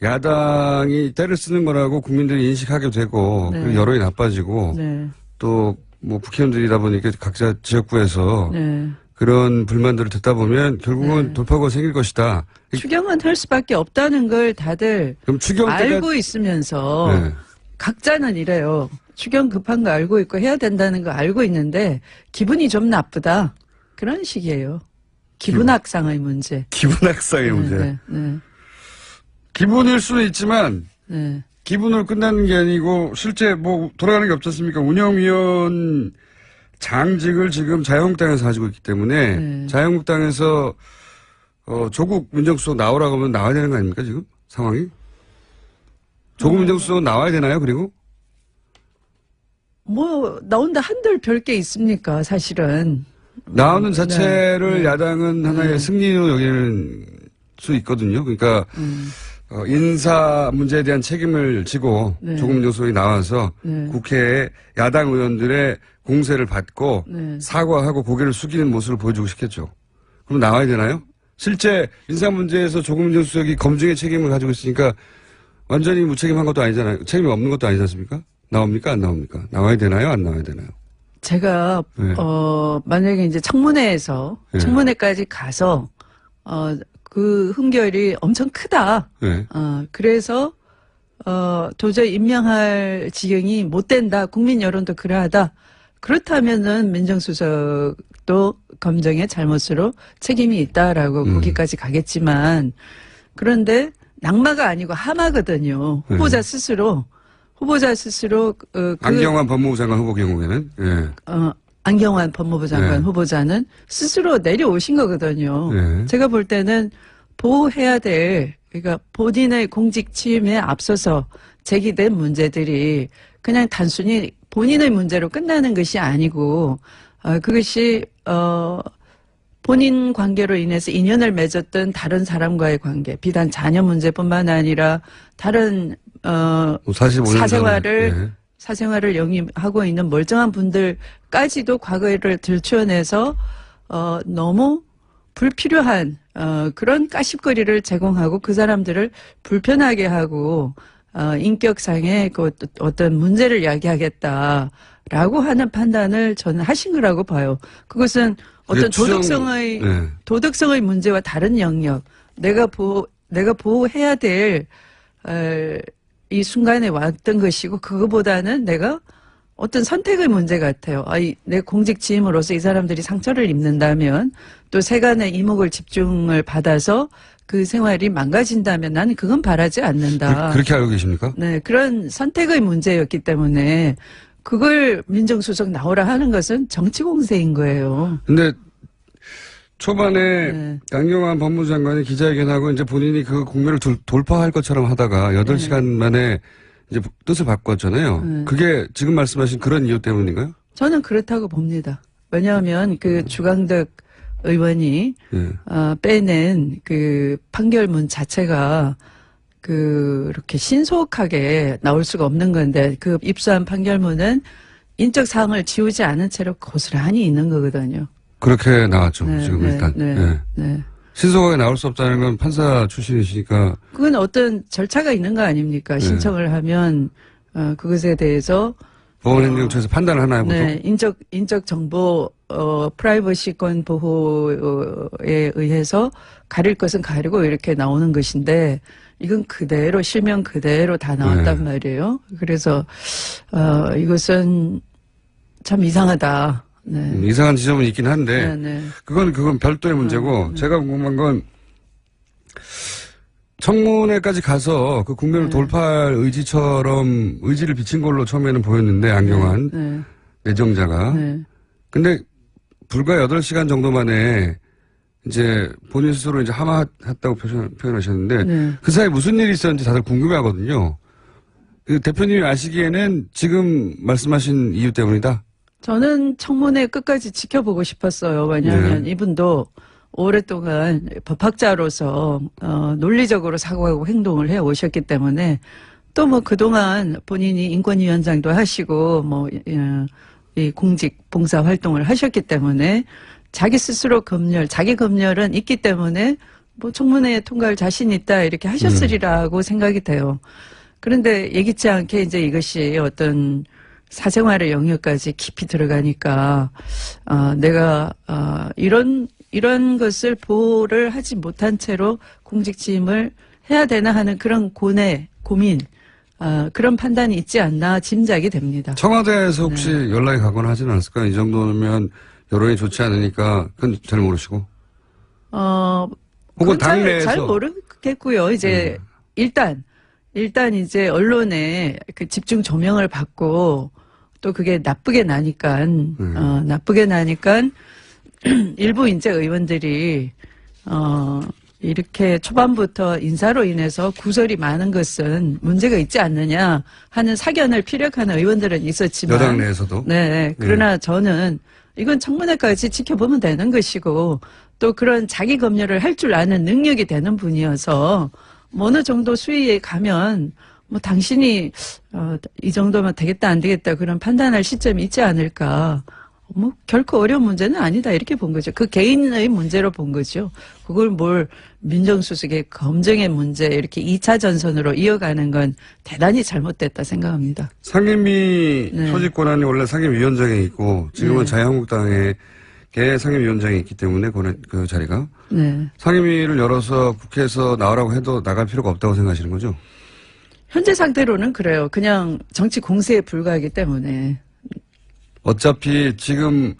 야당이 때를 쓰는 거라고 국민들이 인식하게 되고 네. 그리고 여론이 나빠지고 네. 또 뭐 국회의원들이다 보니까 각자 지역구에서 네. 그런 불만들을 듣다 보면 결국은 네. 돌파구가 생길 것이다. 추경은 할 수밖에 없다는 걸 다들 그럼 추경 때가 알고 있으면서 네. 각자는 이래요. 추경 급한 거 알고 있고 해야 된다는 거 알고 있는데 기분이 좀 나쁘다. 그런 식이에요. 기분 악상의 문제. 기분 악상의 문제. 네, 네, 기분일 수는 있지만 네. 기분으로 끝나는 게 아니고 실제 뭐 돌아가는 게 없지 않습니까? 운영위원 장직을 지금 자유한국당에서 가지고 있기 때문에 네. 자유한국당에서 조국 민정수석 나오라고 하면 나와야 되는 거 아닙니까 지금 상황이? 조국 민정수석은 나와야 되나요? 그리고 뭐 나온다 한들 별 게 있습니까? 사실은. 나오는 자체를 네. 야당은 하나의 네. 승리로 여기는 수 있거든요. 그러니까 인사 문제에 대한 책임을 지고 네. 조국 민정수석이 나와서 네. 국회에 야당 의원들의 공세를 받고 네. 사과하고 고개를 숙이는 모습을 보여주고 싶겠죠. 그럼 나와야 되나요? 실제 인사 문제에서 조국 민정수석이 검증의 책임을 가지고 있으니까 완전히 무책임한 것도 아니잖아요. 책임이 없는 것도 아니지 않습니까? 나옵니까? 안 나옵니까? 나와야 되나요? 안 나와야 되나요? 제가 네. 만약에 이제 청문회에서 네. 청문회까지 가서 그 흠결이 엄청 크다. 네. 그래서 도저히 임명할 지경이 못 된다. 국민 여론도 그러하다. 그렇다면은 민정수석도 검증의 잘못으로 책임이 있다라고 거기까지 가겠지만 그런데 낙마가 아니고 하마거든요. 후보자 스스로 안경환 법무부 장관 후보 경우에는 예. 안경환 법무부 장관 네. 후보자는 스스로 내려오신 거거든요. 네. 제가 볼 때는 보호해야 될, 그러니까 본인의 공직 취임에 앞서서 제기된 문제들이 그냥 단순히 본인의 문제로 끝나는 것이 아니고, 그것이, 본인 관계로 인해서 인연을 맺었던 다른 사람과의 관계, 비단 자녀 문제뿐만 아니라 다른, 45년 사생활을 영위하고 있는 멀쩡한 분들까지도 과거를 들추어내서 너무 불필요한 그런 까십거리를 제공하고 그 사람들을 불편하게 하고 인격상의 그 어떤 문제를 야기하겠다라고 하는 판단을 저는 하신 거라고 봐요. 그것은 어떤 도덕성의 문제와 다른 영역, 내가 보호해야 될 이 순간에 왔던 것이고 그거보다는 내가 어떤 선택의 문제 같아요. 내 공직 지임으로서 이 사람들이 상처를 입는다면 또 세간의 이목을 집중을 받아서 그 생활이 망가진다면 나는 그건 바라지 않는다. 그렇게 알고 계십니까? 네, 그런 선택의 문제였기 때문에 그걸 민정수석 나오라 하는 것은 정치 공세인 거예요. 근데 초반에 안경환 법무부 장관이 기자회견하고 이제 본인이 그 국면을 돌파할 것처럼 하다가 8시간 만에 이제 뜻을 바꿨잖아요. 그게 지금 말씀하신 그런 이유 때문인가요? 저는 그렇다고 봅니다. 왜냐하면 그 주강덕 의원이 빼낸 그 판결문 자체가 그렇게 신속하게 나올 수가 없는 건데 그 입수한 판결문은 인적 사항을 지우지 않은 채로 고스란히 있는 거거든요. 그렇게 나왔죠. 지금 일단. 신속하게 나올 수 없다는 건 판사 출신이시니까. 그건 어떤 절차가 있는 거 아닙니까? 신청을 하면 그것에 대해서 보건행정처에서 판단을 하나요, 보통? 네, 인적 정보 프라이버시권 보호에 의해서 가릴 것은 가리고 이렇게 나오는 것인데 이건 그대로 실명 그대로 다 나왔단 말이에요. 그래서 이것은 참 이상하다. 네. 이상한 지점은 있긴 한데 그건 별도의 문제고 제가 궁금한 건 청문회까지 가서 그 국면을 돌파할 의지를 비친 걸로 처음에는 보였는데 안경환 내정자가 근데 불과 8시간 정도 만에 이제 본인 스스로 이제 하마했다고 표현하셨는데 그 사이에 무슨 일이 있었는지 다들 궁금해하거든요. 그 대표님이 아시기에는 지금 말씀하신 이유 때문이다. 저는 청문회 끝까지 지켜보고 싶었어요. 왜냐하면 이분도 오랫동안 법학자로서 논리적으로 사고하고 행동을 해 오셨기 때문에 또 뭐 그동안 본인이 인권위원장도 하시고 뭐 이 공직 봉사 활동을 하셨기 때문에 자기 스스로 자기 검열은 있기 때문에 뭐 청문회 통과할 자신 있다 이렇게 하셨으리라고 생각이 돼요. 그런데 예기치 않게 이제 이것이 어떤 사생활의 영역까지 깊이 들어가니까 내가 이런 것을 보호를 하지 못한 채로 공직 취임을 해야 되나 하는 그런 고민, 그런 판단이 있지 않나 짐작이 됩니다. 청와대에서 혹시 연락이 가거나 하지는 않았을까요? 이 정도면 여론이 좋지 않으니까 그건 잘 모르시고. 혹은 당내에서. 잘 모르겠고요. 이제 일단 이제 언론에 그 집중 조명을 받고 또 그게 나쁘게 나니까 일부 이제 의원들이 이렇게 초반부터 인사로 인해서 구설이 많은 것은 문제가 있지 않느냐 하는 사견을 피력하는 의원들은 있었지만 여당 내에서도. 네. 그러나 저는 이건 청문회까지 지켜보면 되는 것이고 또 그런 자기 검열을 할 줄 아는 능력이 되는 분이어서 어느 정도 수위에 가면 뭐 당신이 이 정도면 되겠다 안 되겠다 그런 판단할 시점이 있지 않을까. 뭐 결코 어려운 문제는 아니다 이렇게 본 거죠. 그 개인의 문제로 본 거죠. 그걸 뭘 민정수석의 검증의 문제 이렇게 2차 전선으로 이어가는 건 대단히 잘못됐다 생각합니다. 상임위 소집 권한이 원래 상임위원장에 있고 지금은 자유한국당에 상임위원장이 있기 때문에 그 자리가 상임위를 열어서 국회에서 나오라고 해도 나갈 필요가 없다고 생각하시는 거죠? 현재 상태로는 그래요. 그냥 정치 공세에 불과하기 때문에. 어차피 지금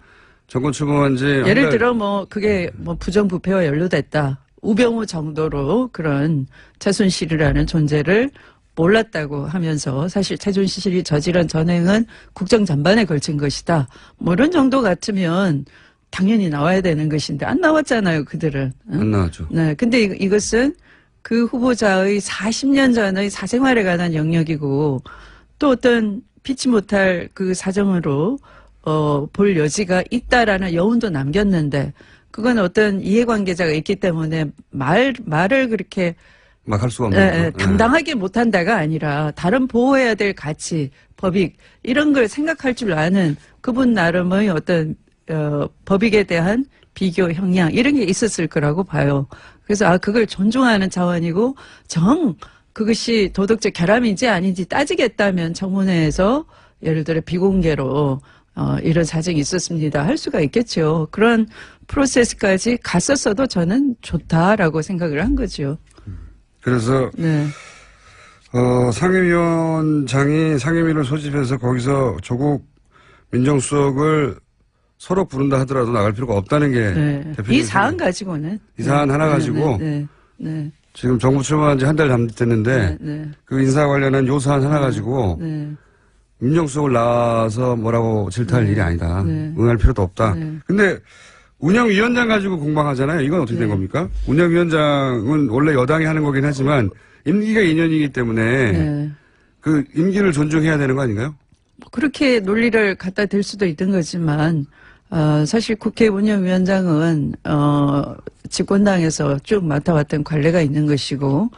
정권 출범한 지 예를 들어 뭐 그게 뭐 부정부패와 연루됐다. 우병우 정도로 그런 최순실이라는 존재를 몰랐다고 하면서 사실 최순실이 저지른 전행은 국정 전반에 걸친 것이다. 뭐 이런 정도 같으면 당연히 나와야 되는 것인데 안 나왔잖아요, 그들은. 응? 안 나왔죠. 네. 근데 이것은 그 후보자의 40년 전의 사생활에 관한 영역이고 또 어떤 피치 못할 그 사정으로 볼 여지가 있다라는 여운도 남겼는데 그건 어떤 이해관계자가 있기 때문에 말을 그렇게 막 할 수가 없는 거죠. 당당하게 못한다가 아니라 다른 보호해야 될 가치, 법익 이런 걸 생각할 줄 아는 그분 나름의 어떤 법익에 대한 비교 형량 이런 게 있었을 거라고 봐요. 그래서 그걸 존중하는 차원이고 그것이 도덕적 결함인지 아닌지 따지겠다면 청문회에서 예를 들어 비공개로 이런 사정이 있었습니다. 할 수가 있겠죠. 그런 프로세스까지 갔었어도 저는 좋다라고 생각을 한 거죠. 그래서 상임위원장이 상임위를 소집해서 거기서 조국 민정수석을 서로 부른다 하더라도 나갈 필요가 없다는 게 대표님 이 사안 가지고는 이 사안 하나 가지고 지금 정부 출범한 지 한 달 됐는데 그 인사 관련한 요 사안 하나 가지고 민정수석을 나와서 뭐라고 질타할 일이 아니다. 응할 필요도 없다. 근데 운영위원장 가지고 공방하잖아요. 이건 어떻게 된 겁니까? 운영위원장은 원래 여당이 하는 거긴 하지만 임기가 2년이기 때문에 그 임기를 존중해야 되는 거 아닌가요? 그렇게 논리를 갖다 댈 수도 있던 거지만 사실 국회 운영위원장은 집권당에서 쭉 맡아왔던 관례가 있는 것이고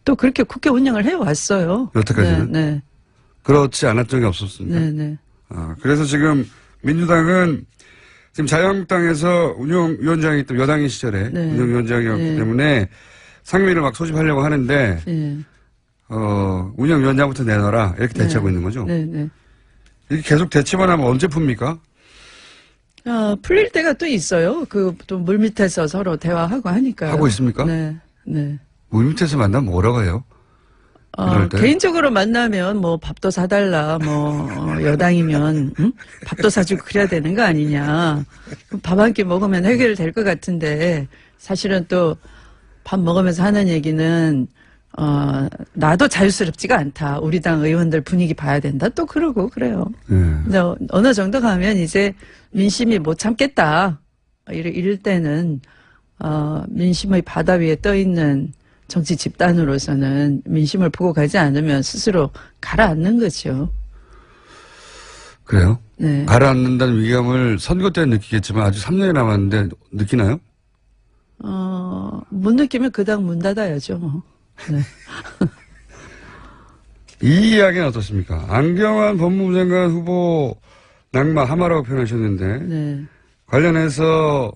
또 그렇게 국회 운영을 해왔어요. 여태까지는? 그렇지 않았던 적이 없었습니다. 그래서 지금 민주당은 지금 자유한국당에서 운영위원장이 또 여당인 시절에 운영위원장이었기 때문에 상임위를 막 소집하려고 하는데 운영위원장부터 내놔라 이렇게 대치하고 있는 거죠. 이렇게 계속 대치만 하면 언제 풉니까? 풀릴 때가 또 있어요. 또 물밑에서 서로 대화하고 하니까. 하고 있습니까? 네. 물밑에서 만나면 뭐라고 해요? 개인적으로 만나면 뭐 밥도 사달라, 여당이면, 밥도 사주고 그래야 되는 거 아니냐. 밥 한 끼 먹으면 해결될 것 같은데, 사실은 또 밥 먹으면서 하는 얘기는, 나도 자유스럽지가 않다. 우리 당 의원들 분위기 봐야 된다. 또 그러고 그래요. 근데 어느 정도 가면 이제 민심이 못 참겠다. 이럴 때는, 민심의 바다 위에 떠 있는 정치 집단으로서는 민심을 보고 가지 않으면 스스로 가라앉는 거죠. 그래요? 네. 가라앉는다는 위기감을 선거 때는 느끼겠지만 아직 3년이 남았는데 느끼나요? 못 느끼면 그당 문 닫아야죠. 뭐. 네. 이 이야기는 어떻습니까? 안경환 법무부 장관 후보 낙마하마라고 표현하셨는데 네. 관련해서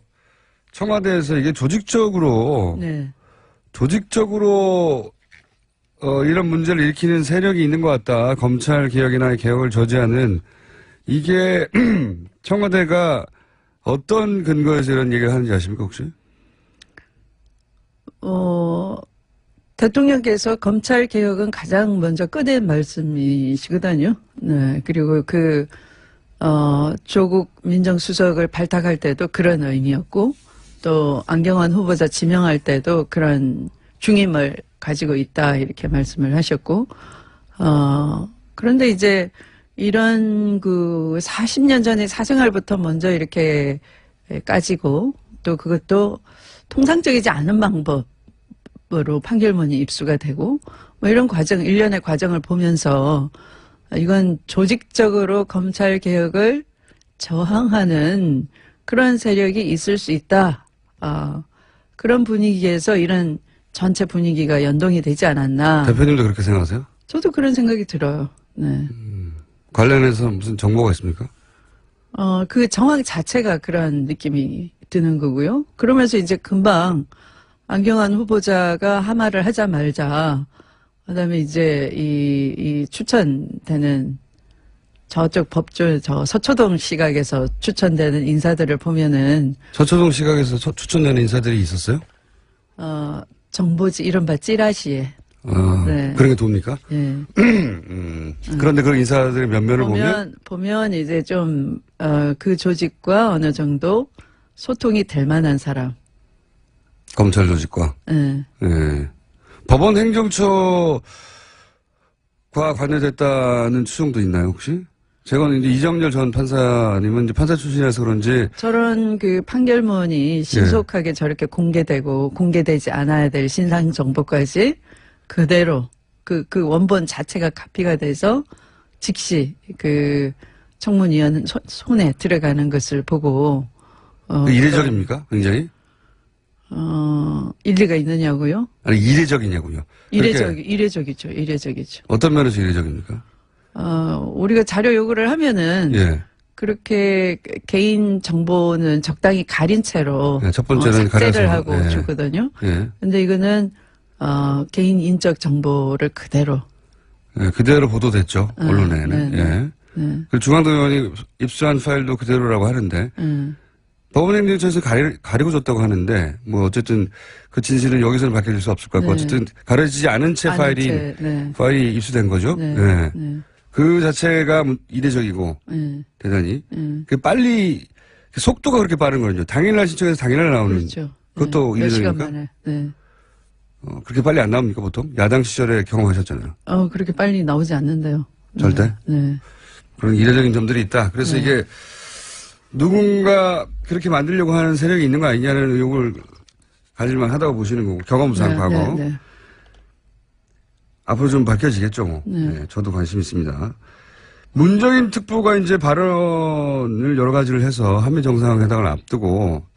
청와대에서 이게 조직적으로 네. 이런 문제를 일으키는 세력이 있는 것 같다. 검찰 개혁이나 개혁을 저지하는 이게 청와대가 어떤 근거에서 이런 얘기를 하는지 아십니까 혹시? 대통령께서 검찰 개혁은 가장 먼저 꺼낸 말씀이시거든요. 네. 그리고 조국 민정수석을 발탁할 때도 그런 의미였고, 또 안경환 후보자 지명할 때도 그런 중임을 가지고 있다, 이렇게 말씀을 하셨고, 그런데 이제 이런 40년 전의 사생활부터 먼저 이렇게 까지고, 또 그것도 통상적이지 않은 방법으로 판결문이 입수가 되고, 뭐 이런 과정, 일련의 과정을 보면서 이건 조직적으로 검찰 개혁을 저항하는 그런 세력이 있을 수 있다. 그런 분위기에서 이런 전체 분위기가 연동이 되지 않았나. 대표님도 그렇게 생각하세요? 저도 그런 생각이 들어요. 네. 관련해서 무슨 정보가 있습니까? 그 정황 자체가 그런 느낌이 드는 거고요. 그러면서 이제 금방 안경환 후보자가 하마를 하자 말자. 그다음에 이제 이 추천되는 저쪽 법조 서초동 시각에서 추천되는 인사들을 보면은 서초동 시각에서 추천되는 인사들이 있었어요? 정보지 이른바 찌라시에. 네. 그런 게 돕니까? 예. 그런데 그 인사들의 면면을 보면 이제 좀 그 조직과 어느 정도 소통이 될 만한 사람. 검찰 조직과. 예. 예. 법원 행정처가 관여됐다는 추정도 있나요, 혹시? 제가 이제 이정열 전 판사님은 이제 판사 출신이라서 그런지. 저런 그 판결문이 신속하게 저렇게 공개되고 공개되지 않아야 될 신상 정보까지 그대로 그 원본 자체가 카피가 돼서 즉시 그 청문위원 손에 들어가는 것을 보고. 이례적입니까? 굉장히? 일리가 있느냐고요? 아니, 이례적이냐고요. 이례적이죠. 이례적이죠. 어떤 면에서 이례적입니까? 우리가 자료 요구를 하면은. 예. 그렇게 개인 정보는 적당히 가린 채로. 첫 번째는 삭제를 가려서, 하고 예. 주거든요. 예. 근데 이거는, 개인 인적 정보를 그대로. 예, 그대로 보도됐죠. 언론에는. 네, 예. 네. 그 중앙도 의원이 입수한 파일도 그대로라고 하는데. 법원행정처에서 가리고 줬다고 하는데, 뭐, 어쨌든 그 진실은 여기서는 밝혀질 수 없을 것 같고, 네. 어쨌든 가려지지 않은 채 파일이 입수된 거죠. 네. 네. 네. 그 자체가 이례적이고, 네. 대단히. 그 빨리, 속도가 그렇게 빠른 거죠. 당일날 신청해서 당일날 나오는. 그렇죠. 그것도 네. 몇 시간 이례적입니까? 만에. 네. 그렇게 빨리 안 나옵니까, 보통? 야당 시절에 경험하셨잖아요. 그렇게 빨리 나오지 않는데요. 절대? 네. 그런 이례적인 점들이 있다. 그래서 이게 누군가 그렇게 만들려고 하는 세력이 있는 거 아니냐는 의혹을 가질만 하다고 보시는 거고, 경험상 과거. 네. 앞으로 좀 밝혀지겠죠, 뭐. 네, 저도 관심 있습니다. 문재인 특보가 이제 발언을 여러 가지를 해서 한미 정상회담을 앞두고,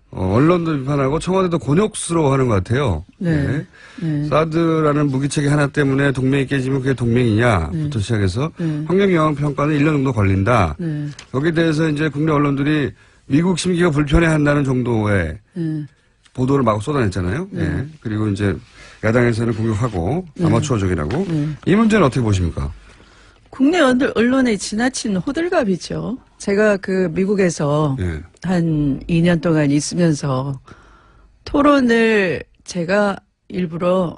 언론도 비판하고 청와대도 곤욕스러워하는 것 같아요. 네. 네. 사드라는 무기체계 하나 때문에 동맹이 깨지면 그게 동맹이냐부터 시작해서 환경영향평가는 1년 정도 걸린다. 네. 여기에 대해서 이제 국내 언론들이 미국 심기가 불편해한다는 정도의 보도를 마구 쏟아냈잖아요. 네. 그리고 이제 야당에서는 공격하고 아마추어적이라고. 이 문제는 어떻게 보십니까? 국내 언론의 지나친 호들갑이죠. 제가 미국에서 한 2년 동안 있으면서 토론을 제가 일부러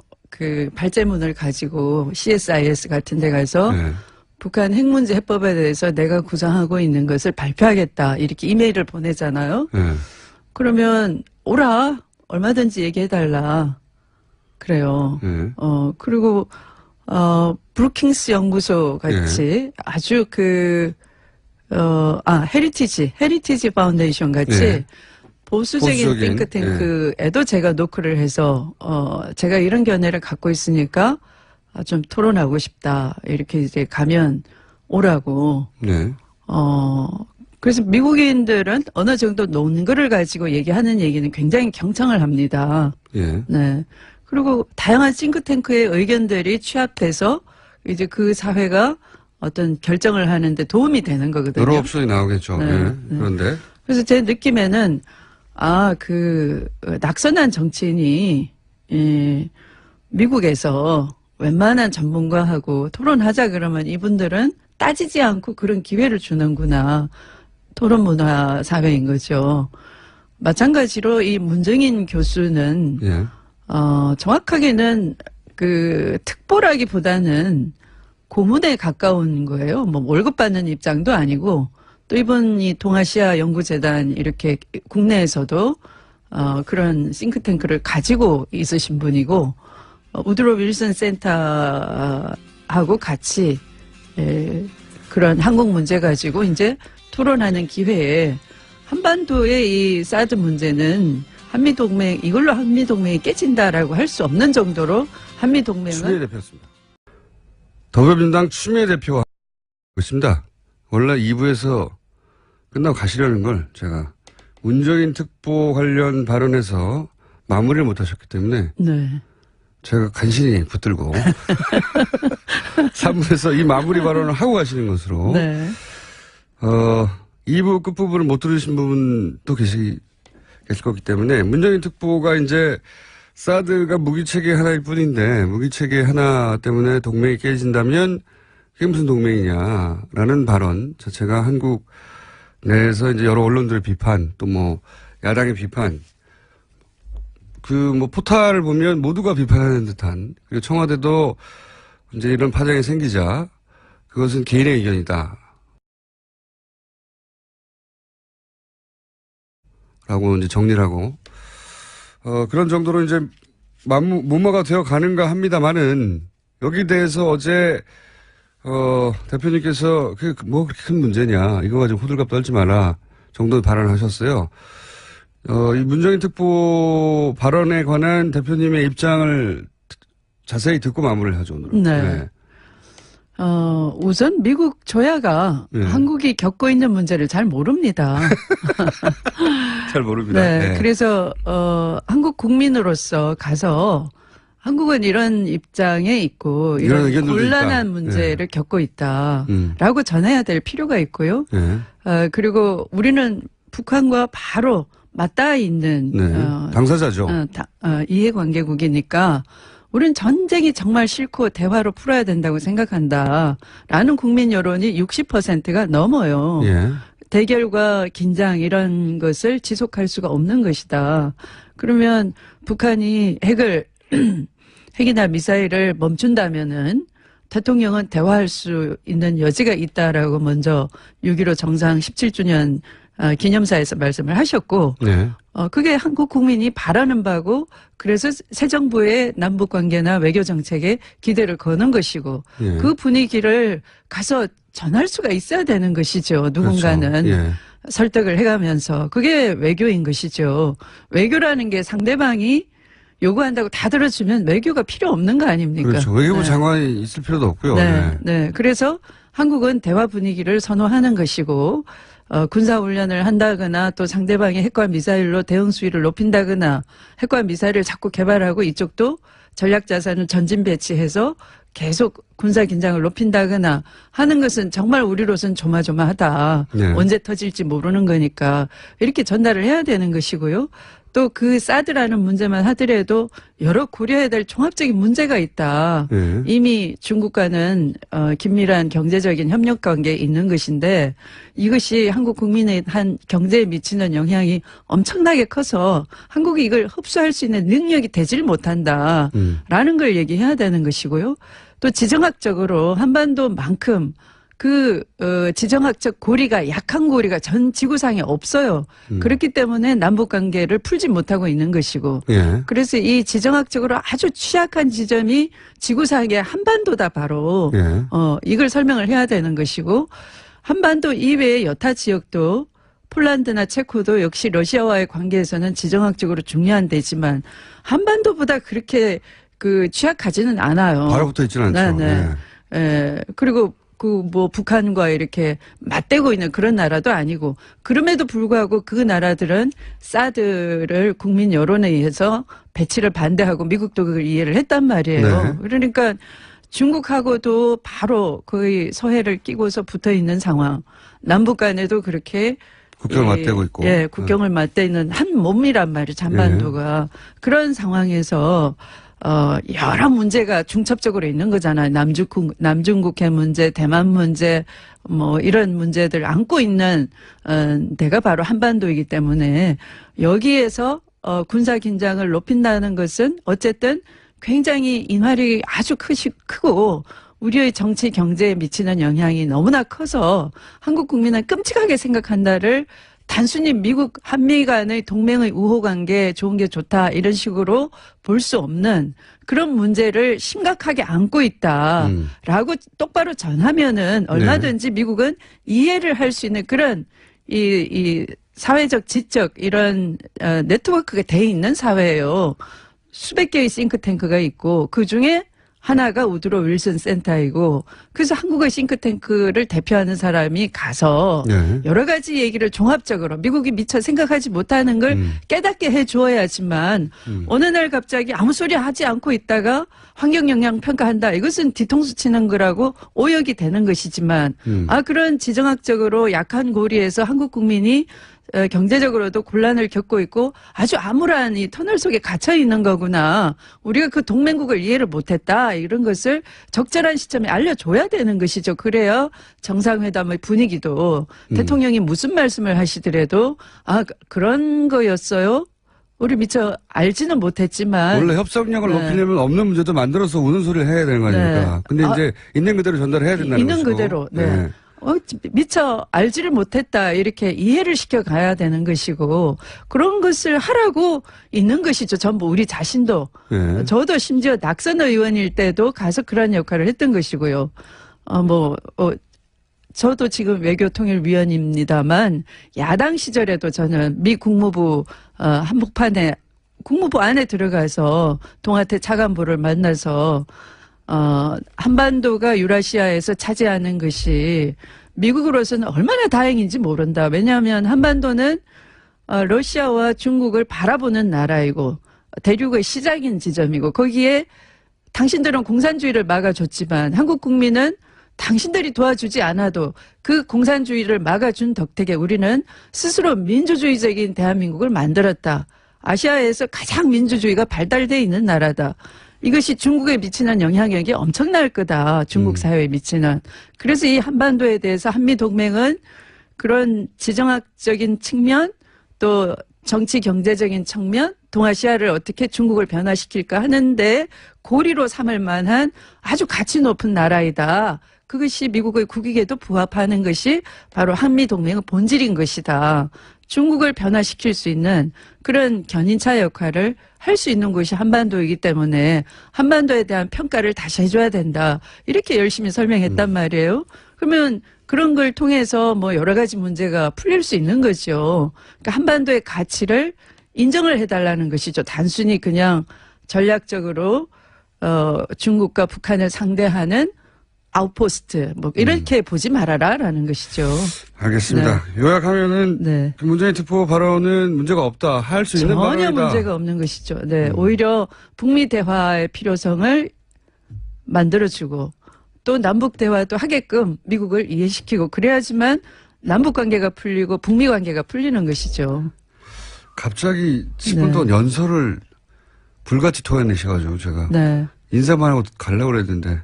발제문을 가지고 CSIS 같은 데 가서 북한 핵문제 해법에 대해서 내가 구상하고 있는 것을 발표하겠다. 이렇게 이메일을 보내잖아요. 그러면 오라. 얼마든지 얘기해달라. 그래요. 그리고 브루킹스 연구소 같이 아주 헤리티지 파운데이션 같이 보수적인 띵크탱크에도 제가 노크를 해서 제가 이런 견해를 갖고 있으니까 좀 토론하고 싶다. 이렇게 이제 가면 오라고. 그래서 미국인들은 어느 정도 논거를 가지고 얘기하는 얘기는 굉장히 경청을 합니다. 예. 네. 그리고 다양한 싱크탱크의 의견들이 취합돼서 이제 그 사회가 어떤 결정을 하는데 도움이 되는 거거든요. 여러 옵션이 나오겠죠. 네, 예. 네. 그런데 그래서 제 느낌에는 낙선한 정치인이 미국에서 웬만한 전문가하고 토론하자 그러면 이분들은 따지지 않고 그런 기회를 주는구나. 토론 문화 사회인 거죠. 마찬가지로 이 문정인 교수는 예. 정확하게는 그 특보라기보다는 고문에 가까운 거예요. 뭐 월급 받는 입장도 아니고 또 이분이 동아시아 연구재단 이렇게 국내에서도 그런 싱크탱크를 가지고 있으신 분이고 우드로 윌슨 센터하고 같이 그런 한국 문제 가지고 이제 토론하는 기회에 한반도의 이 사드 문제는 한미동맹 이걸로 한미동맹이 깨진다라고 할 수 없는 정도로 한미동맹은 추미애 대표였습니다. 더불어민주당 추미애 대표가 하고 있습니다. 원래 2부에서 끝나고 가시려는 걸 제가 문정인 특보 관련 발언에서 마무리를 못하셨기 때문에 네. 제가 간신히 붙들고 3부에서 이 마무리 발언을 하고 가시는 것으로 네. 2부 끝부분을 못 들으신 부분도 계실 거기 때문에 문정인 특보가 이제 사드가 무기체계 하나일 뿐인데 무기체계 하나 때문에 동맹이 깨진다면 그게 무슨 동맹이냐라는 발언 자체가 한국 내에서 이제 여러 언론들의 비판 또 뭐 야당의 비판 그 뭐 포탈을 보면 모두가 비판하는 듯한 그리고 청와대도 이제 이런 파장이 생기자 그것은 개인의 의견이다. 라고 이제 정리를 하고, 그런 정도로 이제 무마가 되어 가는가 합니다만은, 여기 대해서 어제, 대표님께서 뭐 그렇게 큰 문제냐, 이거 가지고 호들갑 떨지 마라 정도 발언을 하셨어요. 이 문정인 특보 발언에 관한 대표님의 입장을 자세히 듣고 마무리를 하죠, 오늘은. 네. 우선 미국 조야가 네. 한국이 겪고 있는 문제를 잘 모릅니다. 잘 모릅니다. 네. 네. 그래서, 한국 국민으로서 가서 한국은 이런 입장에 있고 이런 이런 의견들도 곤란한 있다. 문제를 겪고 있다. 음. 라고 전해야 될 필요가 있고요. 네. 그리고 우리는 북한과 바로 맞닿아 있는, 네. 당사자죠. 이해관계국이니까 우린 전쟁이 정말 싫고 대화로 풀어야 된다고 생각한다. 라는 국민 여론이 60%가 넘어요. 예. 대결과 긴장 이런 것을 지속할 수가 없는 것이다. 그러면 북한이 핵이나 미사일을 멈춘다면은 대통령은 대화할 수 있는 여지가 있다라고 먼저 6.15 정상 17주년 기념사에서 말씀을 하셨고, 네. 그게 한국 국민이 바라는 바고, 그래서 새 정부의 남북 관계나 외교 정책에 기대를 거는 것이고, 예. 그 분위기를 가서 전할 수가 있어야 되는 것이죠. 누군가는. 그렇죠. 예. 설득을 해가면서. 그게 외교인 것이죠. 외교라는 게 상대방이 요구한다고 다 들어주면 외교가 필요 없는 거 아닙니까? 그렇죠. 외교부 네. 장관이 있을 필요도 없고요. 네, 네. 네. 그래서 한국은 대화 분위기를 선호하는 것이고, 군사훈련을 한다거나 또 상대방의 핵과 미사일로 대응 수위를 높인다거나 핵과 미사일을 자꾸 개발하고 이쪽도 전략자산을 전진 배치해서 계속 군사 긴장을 높인다거나 하는 것은 정말 우리로서는 조마조마하다. 네. 언제 터질지 모르는 거니까 이렇게 전달을 해야 되는 것이고요. 또 그 사드라는 문제만 하더라도 여러 고려해야 될 종합적인 문제가 있다. 네. 이미 중국과는 긴밀한 경제적인 협력 관계에 있는 것인데 이것이 한국 국민의 한 경제에 미치는 영향이 엄청나게 커서 한국이 이걸 흡수할 수 있는 능력이 되질 못한다라는 걸 얘기해야 되는 것이고요. 또 지정학적으로 한반도만큼 지정학적 고리가 약한 고리가 전 지구상에 없어요. 그렇기 때문에 남북 관계를 풀지 못하고 있는 것이고. 예. 그래서 이 지정학적으로 아주 취약한 지점이 지구상의 한반도다 바로. 예. 이걸 설명을 해야 되는 것이고 한반도 이외의 여타 지역도 폴란드나 체코도 역시 러시아와의 관계에서는 지정학적으로 중요한 데지만 한반도보다 그렇게 취약하지는 않아요. 바로 붙어 있지는 않죠. 네. 그리고 북한과 이렇게 맞대고 있는 그런 나라도 아니고 그럼에도 불구하고 그 나라들은 사드를 국민 여론에 의해서 배치를 반대하고 미국도 그걸 이해를 했단 말이에요. 네. 그러니까 중국하고도 바로 거의 서해를 끼고서 붙어 있는 상황. 남북 간에도 그렇게 국경을 맞대고 있고. 예, 국경을 맞대는 한 몸이란 말이에요. 잠반도가. 그런 상황에서 여러 문제가 중첩적으로 있는 거잖아요. 남중국해 문제, 대만 문제, 뭐 이런 문제들 안고 있는 데가 바로 한반도이기 때문에 여기에서 군사 긴장을 높인다는 것은 어쨌든 굉장히 인활이 아주 크고 우리의 정치 경제에 미치는 영향이 너무나 커서 한국 국민은 끔찍하게 생각한다를 단순히 미국 한미 간의 동맹의 우호 관계 좋은 게 좋다 이런 식으로 볼 수 없는 그런 문제를 심각하게 안고 있다라고 똑바로 전하면은 얼마든지 미국은 이해를 할 수 있는 그런 이 사회적 지적 이런 네트워크가 돼 있는 사회예요. 수백 개의 싱크탱크가 있고 그중에 하나가 우드로 윌슨 센터이고 그래서 한국의 싱크탱크를 대표하는 사람이 가서 네. 여러 가지 얘기를 종합적으로 미국이 미처 생각하지 못하는 걸 깨닫게 해 주어야지만 어느 날 갑자기 아무 소리 하지 않고 있다가 환경 영향 평가한다. 이것은 뒤통수 치는 거라고 오역이 되는 것이지만 그런 지정학적으로 약한 고리에서 한국 국민이 경제적으로도 곤란을 겪고 있고 아주 암울한 이 터널 속에 갇혀 있는 거구나. 우리가 그 동맹국을 이해를 못했다. 이런 것을 적절한 시점에 알려줘야 되는 것이죠. 그래야 정상회담의 분위기도 대통령이 무슨 말씀을 하시더라도 그런 거였어요. 우리 미처 알지는 못했지만 원래 협상력을 네. 높이려면 없는 문제도 만들어서 우는 소리를 해야 되는 거 아닙니까? 네. 근데 이제 있는 그대로 전달해야 된다는 있는 것이고. 그대로. 네. 미처 알지를 못했다 이렇게 이해를 시켜가야 되는 것이고 그런 것을 하라고 있는 것이죠. 전부 우리 자신도. 네. 저도 심지어 낙선 의원일 때도 가서 그런 역할을 했던 것이고요. 저도 지금 외교통일위원입니다만 야당 시절에도 저는 미 국무부 한복판에 국무부 안에 들어가서 동아태 차관보를 만나서 한반도가 유라시아에서 차지하는 것이 미국으로서는 얼마나 다행인지 모른다. 왜냐하면 한반도는 러시아와 중국을 바라보는 나라이고 대륙의 시작인 지점이고 거기에 당신들은 공산주의를 막아줬지만 한국 국민은 당신들이 도와주지 않아도 그 공산주의를 막아준 덕택에 우리는 스스로 민주주의적인 대한민국을 만들었다. 아시아에서 가장 민주주의가 발달돼 있는 나라다. 이것이 중국에 미치는 영향력이 엄청날 거다. 중국 사회에 미치는. 그래서 이 한반도에 대해서 한미동맹은 그런 지정학적인 측면 또 정치 경제적인 측면 동아시아를 어떻게 중국을 변화시킬까 하는데 고리로 삼을 만한 아주 가치 높은 나라이다. 그것이 미국의 국익에도 부합하는 것이 바로 한미동맹의 본질인 것이다. 중국을 변화시킬 수 있는 그런 견인차 역할을 할 수 있는 곳이 한반도이기 때문에 한반도에 대한 평가를 다시 해줘야 된다. 이렇게 열심히 설명했단 말이에요. 그러면 그런 걸 통해서 뭐 여러 가지 문제가 풀릴 수 있는 거죠. 그러니까 한반도의 가치를 인정을 해달라는 것이죠. 단순히 그냥 전략적으로 중국과 북한을 상대하는 아웃포스트 뭐 이렇게 보지 말아라라는 것이죠. 알겠습니다. 요약하면은 네. 문재인 특보 발언은 문제가 없다. 할 수 있는 전혀 발언이다. 문제가 없는 것이죠. 네, 오히려 북미 대화의 필요성을 만들어주고 또 남북 대화도 하게끔 미국을 이해시키고 그래야지만 남북 관계가 풀리고 북미 관계가 풀리는 것이죠. 갑자기 10분 동안 연설을 불같이 토해내셔가지고 제가 네. 인사만 하고 가려고 그랬는데.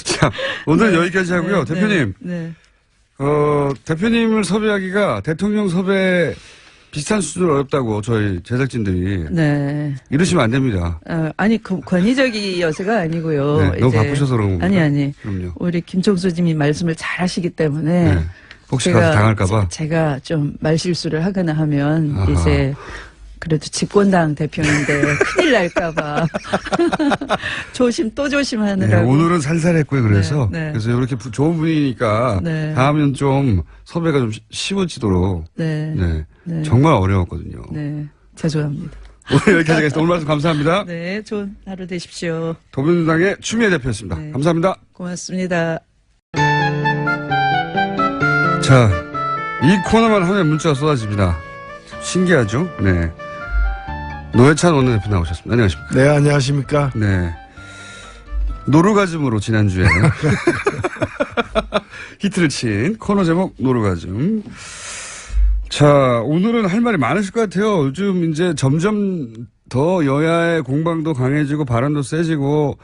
자, 오늘 여기까지 하고요. 네, 대표님. 네. 대표님을 섭외하기가 대통령 섭외 비슷한 수준으로 어렵다고 저희 제작진들이. 네. 이러시면 안 됩니다. 아니, 권위적이어서가 아니고요. 네, 너무 바쁘셔서 그런 겁니다. 아니. 그럼요. 우리 김총수님이 말씀을 잘 하시기 때문에. 네. 혹시 가서 당할까봐. 제가 좀 말실수를 하거나 하면 아하. 이제 그래도 집권당 대표인데 큰일 날까봐 조심 또 조심하느라고. 네, 오늘은 살살했고요. 그래서 네. 그래서 이렇게 좋은 분위기니까 네. 다음엔 좀 섭외가 좀 쉬워지도록. 네. 네. 네. 정말 어려웠거든요. 네. 죄송합니다. 오늘 여기까지 하겠습니다. 오늘 말씀 감사합니다. 네, 좋은 하루 되십시오. 더불어민주당의 추미애 대표였습니다. 네. 감사합니다. 고맙습니다. 자, 이 코너만 하면 문자가 쏟아집니다. 신기하죠? 네. 노회찬 원내대표 나오셨습니다. 안녕하십니까? 네, 안녕하십니까? 네. 노루가즘으로 지난주에 히트를 친 코너 제목 노루가즘. 자, 오늘은 할 말이 많으실 것 같아요. 요즘 이제 점점 더 여야의 공방도 강해지고 발언도 세지고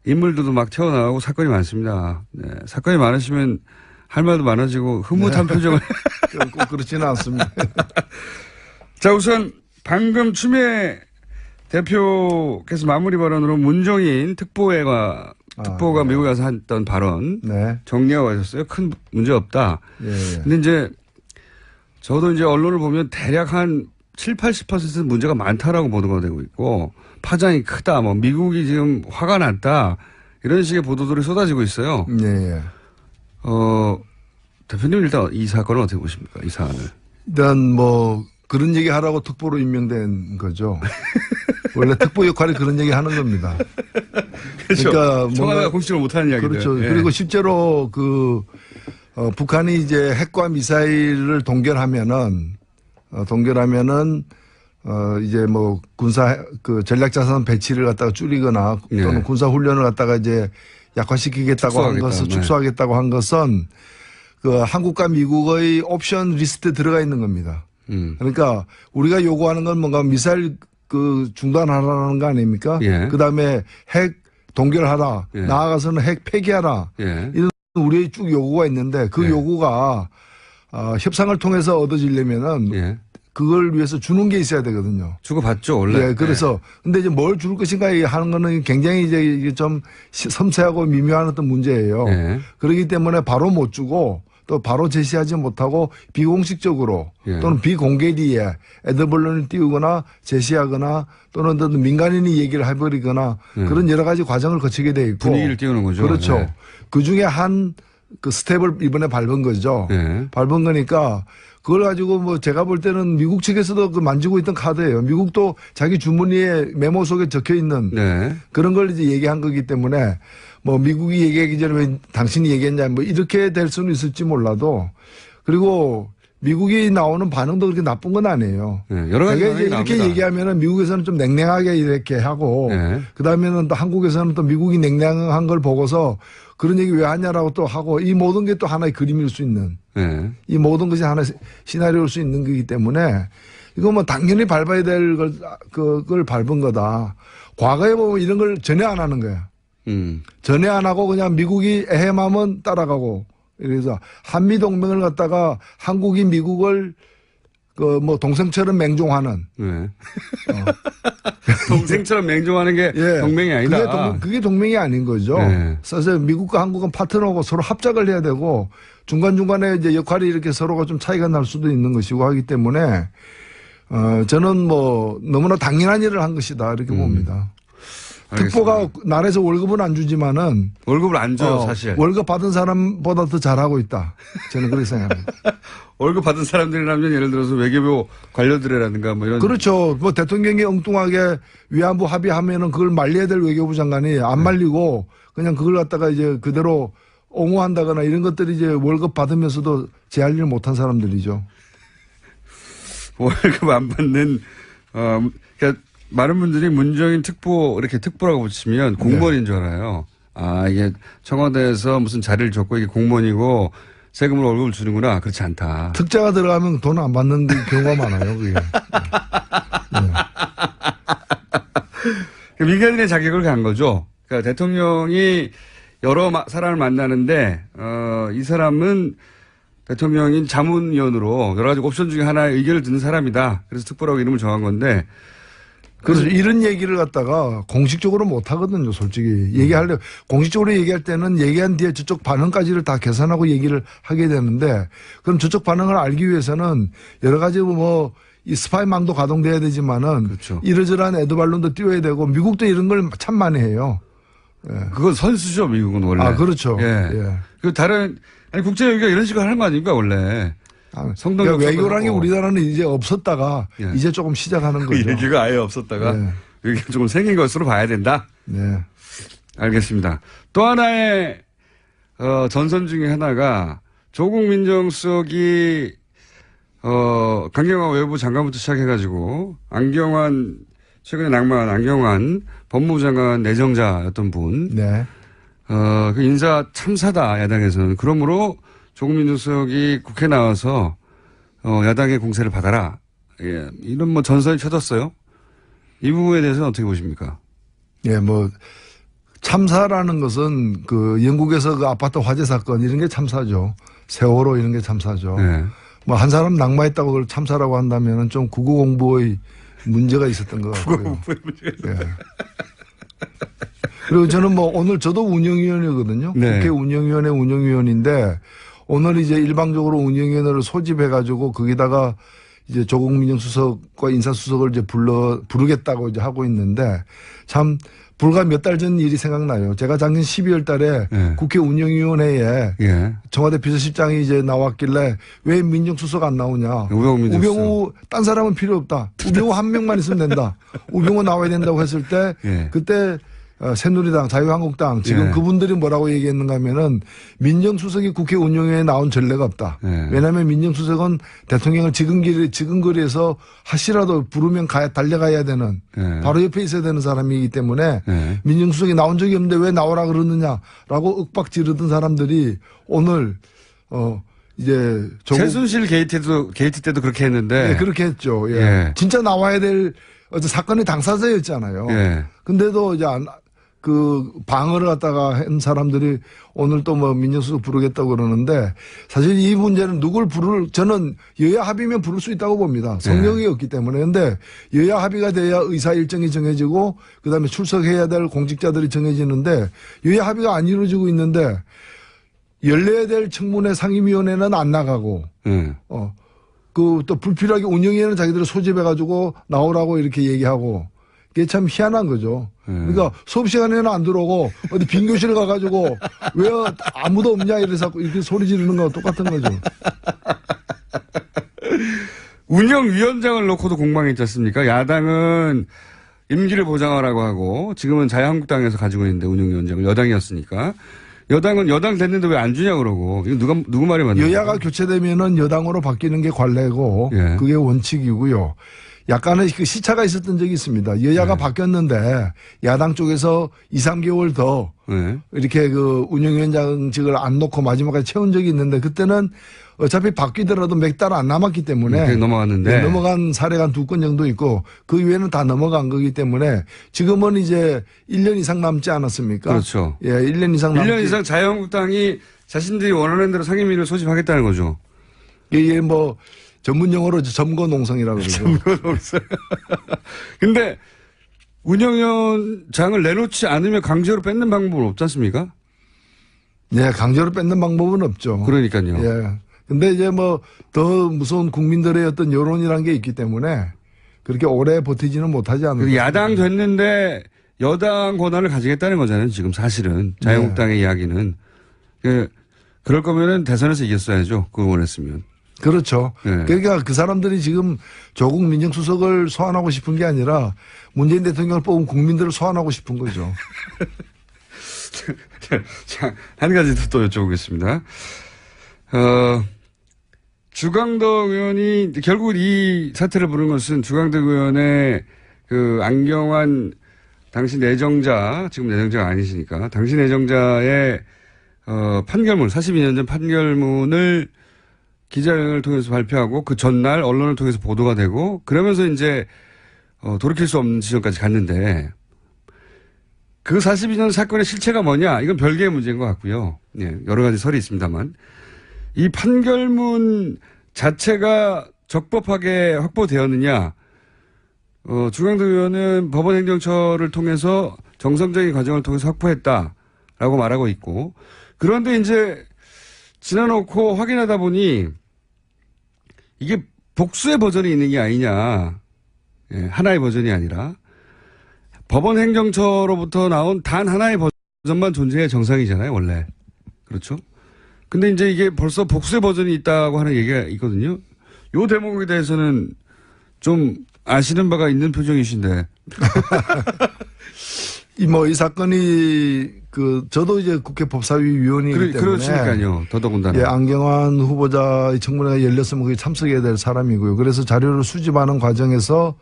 인물들도 막 튀어나오고 사건이 많습니다. 네. 사건이 많으시면 할 말도 많아지고 흐뭇한 표정을. 꼭 그렇지는 않습니다. 자, 우선 방금 추미애 대표께서 마무리 발언으로 문정인 특보가 네. 미국에 가서 했던 발언 네. 정리하고 가셨어요. 큰 문제 없다. 예. 근데 이제 저도 이제 언론을 보면 대략 한 7, 80%는 문제가 많다라고 보도가 되고 있고 파장이 크다. 뭐 미국이 지금 화가 났다. 이런 식의 보도들이 쏟아지고 있어요. 예. 대표님 일단 이 사건을 어떻게 보십니까? 이 사안을. 일단 뭐 그런 얘기 하라고 특보로 임명된 거죠. 원래 특보 역할이 그런 얘기 하는 겁니다. 그렇죠. 그러니까 청와대가 공식을 못하는 이야기들. 그렇죠. 예. 그리고 실제로 북한이 이제 핵과 미사일을 동결하면은 이제 뭐 군사 전략자산 배치를 갖다가 줄이거나 또는 예. 군사 훈련을 갖다가 이제 약화시키겠다고 한 것은 네. 축소하겠다고 한 것은 한국과 미국의 옵션 리스트에 들어가 있는 겁니다. 그러니까 우리가 요구하는 건 뭔가 미사일 중단하라는 거 아닙니까? 예. 그다음에 핵 동결하라. 예. 나아가서는 핵 폐기하라. 예. 이런 우리의 쭉 요구가 있는데 그 예. 요구가 협상을 통해서 얻어지려면은 예. 그걸 위해서 주는 게 있어야 되거든요. 주고받죠, 원래. 네, 그래서 근데 이제 뭘 줄 것인가 하는 거는 굉장히 이제 이게 좀 섬세하고 미묘한 어떤 문제예요. 예. 그렇기 때문에 바로 못 주고 또 바로 제시하지 못하고 비공식적으로 예. 또는 비공개리에 애드벌론을 띄우거나 제시하거나 또는 또 민간인이 얘기를 해버리거나 그런 여러 가지 과정을 거치게 돼 있고 분위기를 띄우는 거죠. 그렇죠. 네. 그 중에 한 스텝을 이번에 밟은 거죠. 네. 밟은 거니까 그걸 가지고 뭐 제가 볼 때는 미국 측에서도 만지고 있던 카드예요. 미국도 자기 주머니에 메모 속에 적혀 있는 네. 그런 걸 이제 얘기한 거기 때문에 뭐 미국이 얘기하기 전에 왜 당신이 얘기했냐 뭐 이렇게 될 수는 있을지 몰라도 그리고 미국이 나오는 반응도 그렇게 나쁜 건 아니에요. 네. 여러 가지 이제 이렇게 나옵니다. 얘기하면은 미국에서는 좀 냉랭하게 이렇게 하고 네. 그다음에는 또 한국에서는 또 미국이 냉랭한 걸 보고서 그런 얘기 왜 하냐라고 또 하고 이 모든 게 또 하나의 그림일 수 있는 네. 이 모든 것이 하나의 시나리오일 수 있는 거기 때문에 이거 뭐 당연히 밟아야 될 그걸 밟은 거다. 과거에 보면 이런 걸 전혀 안 하는 거야. 전혀 안 하고 그냥 미국이 에헤마면 따라가고 그래서 한미 동맹을 갖다가 한국이 미국을 뭐 동생처럼 맹종하는. 네. 동생처럼 맹종하는 게 예. 동맹이 아니다. 그게 동맹이 아닌 거죠. 네. 그래서 미국과 한국은 파트너고 서로 합작을 해야 되고 중간중간에 이제 역할이 이렇게 서로가 좀 차이가 날 수도 있는 것이고 하기 때문에 저는 뭐 너무나 당연한 일을 한 것이다 이렇게 봅니다. 알겠습니다. 특보가 나라에서 월급은 안 주지만은 월급을 안 줘요, 사실. 월급 받은 사람보다 더 잘하고 있다. 저는 그렇게 생각합니다. 월급 받은 사람들이라면 예를 들어서 외교부 관료들이라든가 뭐 이런. 그렇죠. 뭐 대통령이 엉뚱하게 위안부 합의하면은 그걸 말려야 될 외교부 장관이 안 말리고 그냥 그걸 갖다가 이제 그대로 옹호한다거나 이런 것들이 이제 월급 받으면서도 제 할 일 못한 사람들이죠. 월급 안 받는, 그러니까 많은 분들이 문정인 특보, 이렇게 특보라고 붙이면 공무원인 줄 알아요. 아, 이게 청와대에서 무슨 자리를 줬고 이게 공무원이고 세금으로 월급을 주는구나. 그렇지 않다. 특자가 들어가면 돈 안 받는 경우가 많아요, 그게. 민간인의 자격을 간 거죠. 그러니까 대통령이 여러 사람을 만나는데, 이 사람은 대통령인 자문위원으로 여러 가지 옵션 중에 하나의 의견을 듣는 사람이다. 그래서 특보라고 이름을 정한 건데. 그래서 이런 얘기를 갖다가 공식적으로 못 하거든요, 솔직히. 공식적으로 얘기할 때는 얘기한 뒤에 저쪽 반응까지를 다 계산하고 얘기를 하게 되는데, 그럼 저쪽 반응을 알기 위해서는 여러 가지 이 스파이망도 가동돼야 되지만은. 그렇죠. 이러저러한 애드발론도 띄워야 되고, 미국도 이런 걸 참 많이 해요. 예. 그건 선수죠, 미국은 원래. 아, 그렇죠. 예. 예. 국제외교가 이런 식으로 하는 거 아닙니까, 원래. 성동이 그러니까 외교라는 게 없었다고. 우리나라는 이제 없었다가 예. 이제 조금 시작하는 그 거죠. 얘기가 아예 없었다가 네. 여기 조금 생긴 것으로 봐야 된다. 네. 알겠습니다. 또 하나의 전선 중에 하나가 조국 민정수석이 강경화 외교부 장관부터 시작해가지고 최근에 낙마한 안경환 법무부 장관 내정자였던 분, 네. 그 인사 참사다 야당에서는. 그러므로 조국 민정수석이 국회 나와서 야당의 공세를 받아라. 예, 이런 뭐 전선이 쳐졌어요. 이 부분에 대해서는 어떻게 보십니까? 예, 뭐 참사라는 것은 그 영국에서 그 아파트 화재 사건 이런 게 참사죠. 세월호 이런 게 참사죠. 네. 뭐 한 사람 낙마했다고 그걸 참사라고 한다면은 좀 국어공부의 문제가 있었던 것 같고요. 예. 그리고 저는 뭐 오늘 저도 운영위원이거든요. 네. 국회 운영위원회 운영위원인데 오늘 이제 일방적으로 운영위원회를 소집해가지고 거기다가 이제 조국 민정수석과 인사수석을 이제 부르겠다고 이제 하고 있는데 참 불과 몇 달 전 일이 생각나요. 제가 작년 12월 달에 네. 국회 운영위원회에 예. 청와대 비서실장이 이제 나왔길래 왜 민정수석 안 나오냐. 우병우 민정수석. 우병우 딴 사람은 필요 없다. 우병우 한 명만 있으면 된다. 우병우 나와야 된다고 했을 때 예. 그때 새누리당, 자유한국당 지금 예. 그분들이 뭐라고 얘기했는가 하면은 민정수석이 국회 운영회에 나온 전례가 없다. 예. 왜냐하면 민정수석은 대통령을 지근거리에서 하시라도 부르면 달려가야 되는 예. 바로 옆에 있어야 되는 사람이기 때문에 예. 민정수석이 나온 적이 없는데 왜 나오라 그러느냐라고 윽박 지르던 사람들이 오늘 이제 최순실 게이트 때도 그렇게 했는데. 네, 그렇게 했죠. 예. 예. 진짜 나와야 될 어떤 사건의 당사자였잖아요. 예. 근데도 이제 그 방어를 갖다가 한 사람들이 오늘 또 뭐 민정수석 부르겠다고 그러는데 사실 이 문제는 저는 여야 합의면 부를 수 있다고 봅니다. 성명이 없기 때문에. 근데 여야 합의가 돼야 의사 일정이 정해지고 그다음에 출석해야 될 공직자들이 정해지는데 여야 합의가 안 이루어지고 있는데 열려야 될 청문회 상임위원회는 안 나가고 그 또 불필요하게 운영위원회는 자기들을 소집해가지고 나오라고 이렇게 얘기하고 이게 참 희한한 거죠. 그러니까 수업 시간에는 안 들어오고 어디 빈 교실 가가지고 왜 아무도 없냐 이래서 이렇게 소리 지르는 거랑 똑같은 거죠. 운영위원장을 놓고도 공방했지 않습니까? 야당은 임기를 보장하라고 하고 지금은 자유한국당에서 가지고 있는데 운영위원장을 여당이었으니까 여당은 여당 됐는데 왜 안 주냐 그러고 이거 누구 말이 맞나요? 여야가 교체되면은 여당으로 바뀌는 게 관례고 예. 그게 원칙이고요. 약간의 그 시차가 있었던 적이 있습니다. 여야가 바뀌었는데 야당 쪽에서 2, 3개월 더 이렇게 그 운영위원장직을 안 놓고 마지막까지 채운 적이 있는데 그때는 어차피 바뀌더라도 몇 달 안 남았기 때문에 넘어갔는데 넘어간 사례가 한 2건 정도 있고 그 이외에는 다 넘어간 거기 때문에 지금은 이제 1년 이상 남지 않았습니까? 그렇죠. 예, 1년 이상 1년 이상 자유한국당이 자신들이 원하는 대로 상임위를 소집하겠다는 거죠. 이게 뭐 전문 용어로 점거농성이라고 그러죠. 점거농성. 근데 운영위원장을 내놓지 않으면 강제로 뺏는 방법은 없지 않습니까? 네, 강제로 뺏는 방법은 없죠. 그러니까요. 예. 근데 이제 뭐 더 무서운 국민들의 어떤 여론이란 게 있기 때문에 그렇게 오래 버티지는 못하지 않을까. 야당 됐는데 여당 권한을 가지겠다는 거잖아요. 지금 사실은 자유한국당의 이야기는. 그럴 거면은 대선에서 이겼어야죠. 그거 원했으면. 그렇죠. 네. 그러니까 그 사람들이 지금 조국 민정수석을 소환하고 싶은 게 아니라 문재인 대통령을 뽑은 국민들을 소환하고 싶은 거죠. 자, 한 가지 또 여쭤보겠습니다. 주광덕 의원이 결국 이 사태를 부른 것은 주광덕 의원의 그 안경환 당시 내정자, 지금 내정자가 아니시니까 당시 내정자의 판결문, 42년 전 판결문을 기자회견을 통해서 발표하고 그 전날 언론을 통해서 보도가 되고 그러면서 이제 돌이킬 수 없는 지점까지 갔는데 그 42년 사건의 실체가 뭐냐? 이건 별개의 문제인 것 같고요. 예, 여러 가지 설이 있습니다만 이 판결문 자체가 적법하게 확보되었느냐? 주광덕 의원은 법원행정처를 통해서 정상적인 과정을 통해서 확보했다라고 말하고 있고 그런데 이제 지나놓고 확인하다 보니 이게 복수의 버전이 있는 게 아니냐. 예, 하나의 버전이 아니라 법원 행정처로부터 나온 단 하나의 버전만 존재해야 정상이잖아요, 원래. 그렇죠? 근데 이제 이게 벌써 복수의 버전이 있다고 하는 얘기가 있거든요. 요 대목에 대해서는 좀 아시는 바가 있는 표정이신데. 이 사건이 저도 이제 국회 법사위 위원이기 때문에. 그러시니까요. 더더군다나. 예, 안경환 후보자의 청문회가 열렸으면 거기 참석해야 될 사람이고요. 그래서 자료를 수집하는 과정에서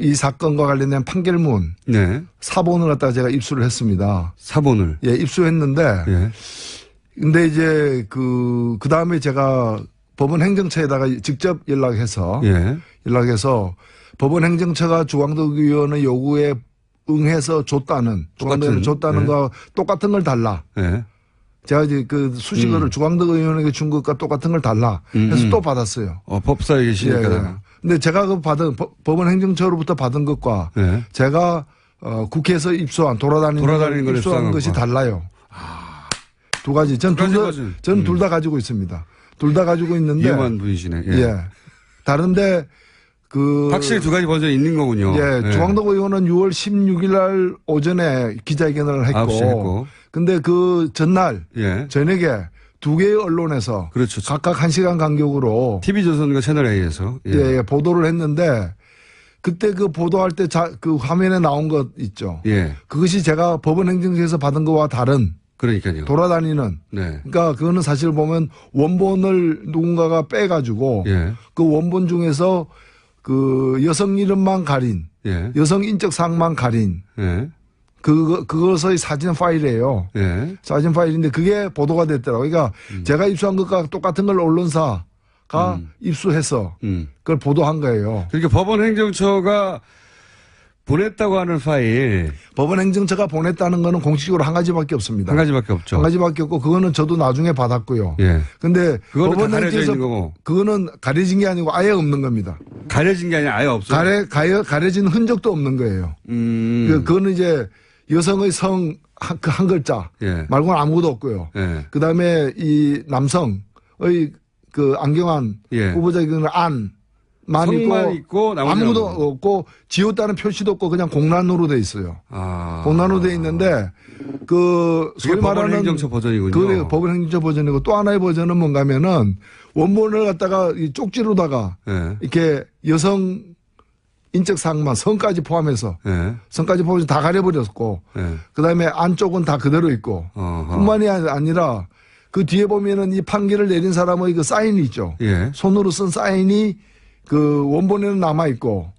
이 사건과 관련된 판결문. 네. 사본을 갖다가 제가 입수를 했습니다. 사본을. 예, 입수했는데. 예. 근데 이제 그 다음에 제가 법원 행정처에다가 직접 연락해서 법원 행정처가 주광덕 의원의 요구에 응해서 줬다는 거 똑같은 걸 달라. 예. 제가 이제 그 수식어를 주광덕 의원에게 준 것과 똑같은 걸 달라 해서 또 받았어요. 법사에 계시니까. 예. 근데 제가 그 법원 행정처로부터 받은 것과 제가 국회에서 입수한 돌아다니는 걸 입수한 것이 달라요. 두 가지. 저는 둘 다 가지고 있습니다. 둘 다 가지고 있는데. 위험한 분이시네. 예. 다른데 확실히 두 가지 버전이 있는 거군요. 예. 주광덕 의원은 6월 16일 날 오전에 기자회견을 했고. 근데 그 전날. 저녁에 두 개의 언론에서. 그렇죠. 각각 1시간 간격으로. TV조선과 채널A에서. 예. 보도를 했는데. 그때 그 보도할 때 그 화면에 나온 것 있죠. 예. 그것이 제가 법원 행정처에서 받은 것과 다른. 그러니까요. 돌아다니는. 네. 그러니까 그거는 사실 보면 원본을 누군가가 빼가지고. 그 원본 중에서 그 여성 이름만 가린. 여성 인적 사항만 가린. 그것의 사진 파일이에요. 사진 파일인데 그게 보도가 됐더라고요. 그러니까 제가 입수한 것과 똑같은 걸 언론사가 입수해서 그걸 보도한 거예요. 그러니까 법원 행정처가 보냈다고 하는 파일. 법원 행정처가 보냈다는 거는 공식적으로 한 가지밖에 없습니다. 한 가지밖에 없죠. 한 가지밖에 없고 그거는 저도 나중에 받았고요. 근데 법원 행정처에서 그거는 가려진 게 아니고 아예 없는 겁니다. 가려진 게 아니라 아예 없어요. 가려진 흔적도 없는 거예요. 그거는 이제 여성의 성 한 글자 말고는 아무것도 없고요. 그다음에 이 남성의 그 안경환 후보자의 만 있고 아무것도 없고 지웠다는 표시도 없고 그냥 공란으로 돼 있어요. 공란으로 돼 있는데 소위 말하는 법원 행정처 버전이군요. 그 법원 행정처 버전이고 또 하나의 버전은 뭔가면은 원본을 갖다가 이 쪽지로다가 이렇게 여성 인적 사항만 성까지 포함해서 다 가려버렸고 그다음에 안쪽은 다 그대로 있고 뿐만이 아니라 그 뒤에 보면은 이 판결을 내린 사람의 그 사인이 있죠. 손으로 쓴 사인이 그 원본에는 남아 있고,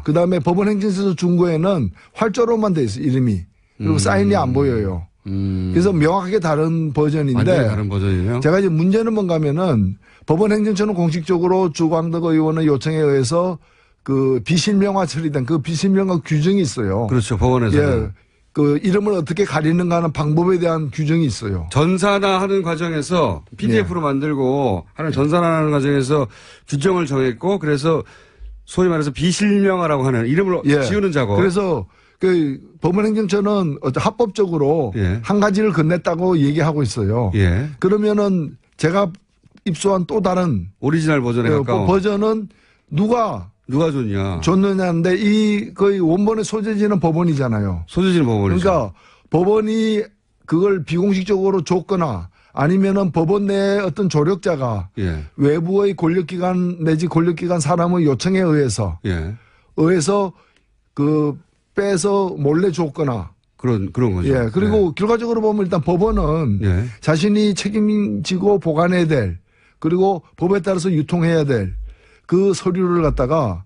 그 다음에 법원 행정처에서 준 거에는 활자로만 돼 있어 이름이. 그리고 사인이 안 보여요. 그래서 명확하게 다른 버전인데, 다른 버전이네요. 제가 이제 문제는 뭔가면은 법원 행정처는 공식적으로 주광덕 의원의 요청에 의해서 그 비실명화 처리된 그 비실명화 규정이 있어요. 그렇죠. 법원에서. 그 이름을 어떻게 가리는가 하는 방법에 대한 규정이 있어요. 전산화 하는 과정에서 PDF로 만들고 하는 전산화하는 과정에서 규정을 정했고 그래서 소위 말해서 비실명화라고 하는 이름을 지우는 작업. 그래서 그 법원 행정처는 합법적으로 한 가지를 건넸다고 얘기하고 있어요. 그러면은 제가 입수한 또 다른 오리지널 버전에 가까운 버전은 누가 줬느냐인데 거의 원본의 소재지는 법원이잖아요. 소재지는 법원이죠. 그러니까 법원이 그걸 비공식적으로 줬거나 아니면은 법원 내에 어떤 조력자가 외부의 권력기관 내지 권력기관 사람의 요청에 의해서 그 빼서 몰래 줬거나 그런 거죠. 그리고 결과적으로 보면 일단 법원은 자신이 책임지고 보관해야 될 그리고 법에 따라서 유통해야 될 그 서류를 갖다가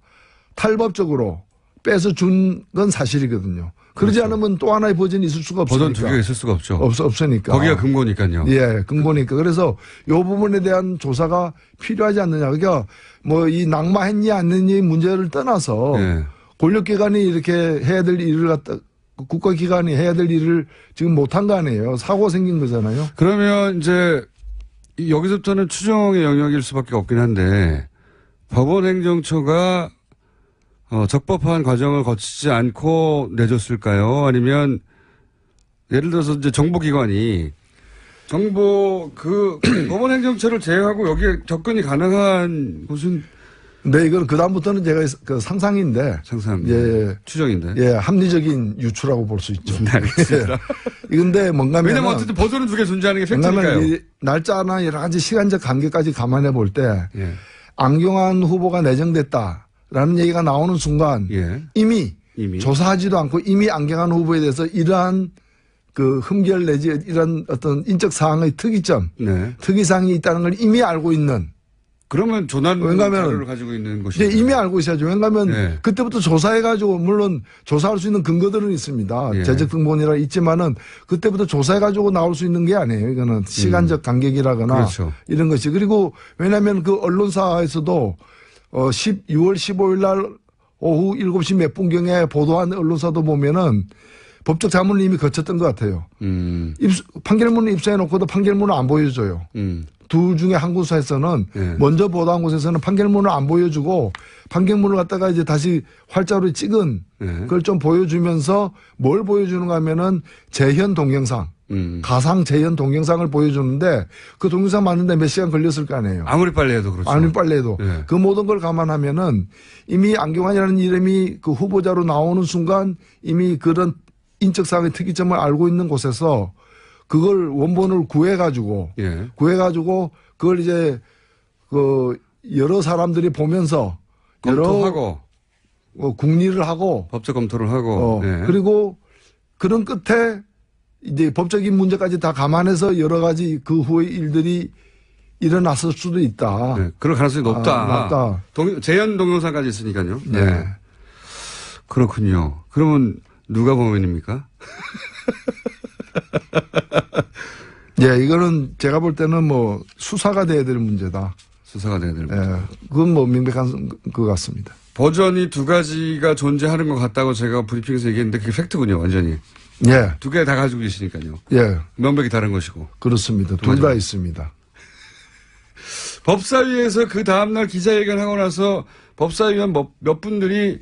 탈법적으로 빼서 준 건 사실이거든요. 그러지 않으면 또 하나의 버전이 있을 수가 없으니까. 버전 두 개가 있을 수가 없죠. 없으니까. 거기가 근거니까요. 근거니까. 그래서 이 부분에 대한 조사가 필요하지 않느냐. 그러니까 뭐 이 낙마했니 안 했니 문제를 떠나서 권력기관이 이렇게 해야 될 일을 갖다 국가기관이 해야 될 일을 지금 못한 거 아니에요. 사고가 생긴 거잖아요. 그러면 이제 여기서부터는 추정의 영역일 수밖에 없긴 한데 법원 행정처가 적법한 과정을 거치지 않고 내줬을까요? 아니면 예를 들어서 이제 정보기관이 법원 행정처를 제외하고 여기에 접근이 가능한 곳은 근데 이건 그다음부터는 제가 그 상상인데. 상상. 예. 추정인데. 예, 합리적인 유추라고 볼 수 있죠. 네, 알겠습니다. 근데 뭔가면. 왜냐면 어쨌든 버전은 두 개 존재하는 게 팩트니까요. 이 날짜나 여러 가지 시간적 관계까지 감안해 볼 때. 예. 안경환 후보가 내정됐다라는 얘기가 나오는 순간. 예. 이미 조사하지도 않고 이미 안경환 후보에 대해서 이러한 그 흠결 내지 이런 어떤 인적 사항의 특이점, 네. 특이사항이 있다는 걸 이미 알고 있는. 그러면 조난 왜냐하면 자료를 가지고 있는 것이 이제 이미 알고 있어야죠. 왜냐하면 네. 그때부터 조사해가지고 물론 조사할 수 있는 근거들은 있습니다. 예. 재적 등본이라 있지만은 그때부터 조사해가지고 나올 수 있는 게 아니에요. 이거는 시간적 간격이라거나 그렇죠. 이런 것이. 그리고 왜냐하면 그 언론사에서도 6월 15일 날 오후 7시 몇 분경에 보도한 언론사도 보면은 법적 자문을 이미 거쳤던 것 같아요. 판결문을 입수해놓고도 판결문을 안 보여줘요. 둘 중에 한 곳에서는 네. 먼저 보도한 곳에서는 판결문을 안 보여주고 판결문을 갖다가 이제 다시 활자로 찍은 네. 그걸 좀 보여주면서 뭘 보여주는가 하면은 재현 동영상, 가상 재현 동영상을 보여주는데 그 동영상 만드는데 몇 시간 걸렸을 거 아니에요. 아무리 빨리 해도 그렇죠. 아무리 빨리 해도. 네. 그 모든 걸 감안하면은 이미 안경환이라는 이름이 그 후보자로 나오는 순간 이미 그런 인적사항의 특이점을 알고 있는 곳에서 그걸 원본을 구해가지고 예. 그걸 이제 그 여러 사람들이 보면서 검토하고 국리를 하고 법적 검토를 하고 네. 그리고 그런 끝에 이제 법적인 문제까지 다 감안해서 여러 가지 그 후의 일들이 일어났을 수도 있다. 네. 그럴 가능성이 높다. 높다. 재현 동영상까지 있으니까요. 네. 네. 그렇군요. 그러면 누가 범인입니까? 예, 이거는 제가 볼 때는 뭐 수사가 돼야 될 문제다. 수사가 돼야 될 문제. 예, 그건 뭐 명백한 것 같습니다. 버전이 두 가지가 존재하는 것 같다고 제가 브리핑에서 얘기했는데 그게 팩트군요, 완전히. 예. 두 개 다 가지고 계시니까요. 예. 명백히 다른 것이고. 그렇습니다. 둘 다 있습니다. 법사위에서 그 다음날 기자회견하고 나서 법사위원 몇 분들이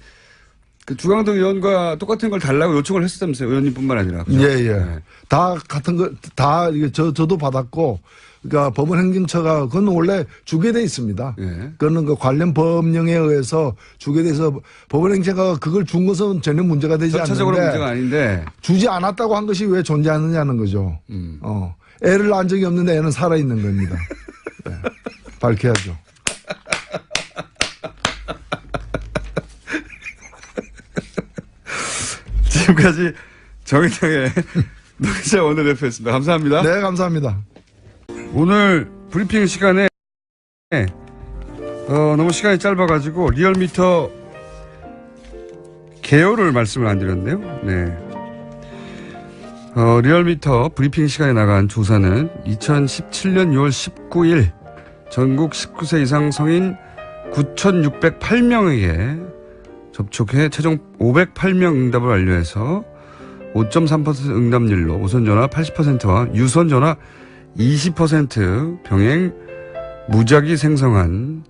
그 주광덕 의원과 똑같은 걸 달라고 요청을 했었다면서요. 의원님뿐만 아니라. 그죠? 예, 예. 네. 다 같은 거, 다, 저도 받았고, 그러니까 법원행정처가, 그건 원래 주게 돼 있습니다. 예. 그거는 그 관련 법령에 의해서 주게 돼서 법원행정처가 그걸 준 것은 전혀 문제가 되지 전체적으로 않는데. 문제가 아닌데. 주지 않았다고 한 것이 왜 존재하느냐는 거죠. 애를 낳은 적이 없는데 애는 살아있는 겁니다. 네. 밝혀야죠. 지금까지 정의당의 노기자 원내대표였습니다. 감사합니다. 네, 감사합니다. 오늘 브리핑 시간에 너무 시간이 짧아가지고 리얼미터 개요를 말씀을 안 드렸네요. 네. 리얼미터 브리핑 시간에 나간 조사는 2017년 6월 19일 전국 19세 이상 성인 9,608명에게 접촉해 최종 508명 응답을 완료해서 5.3% 응답률로 우선전화 80%와 유선전화 20% 병행 무작위 생성한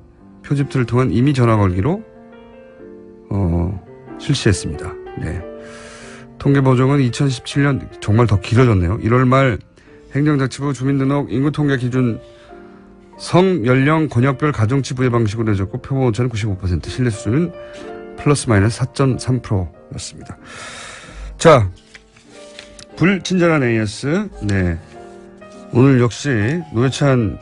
표집들을 통한 임의 전화 걸기로 실시했습니다. 네. 통계 보정은 2017년 정말 더 길어졌네요. 1월 말 행정자치부 주민등록 인구통계 기준 성, 연령, 권역별 가중치 부여 방식으로 내줬고 표본 오차는 95%, 신뢰 수준은 플러스 마이너스 4.3%였습니다. 자, 불친절한 AS. 네. 오늘 역시 노회찬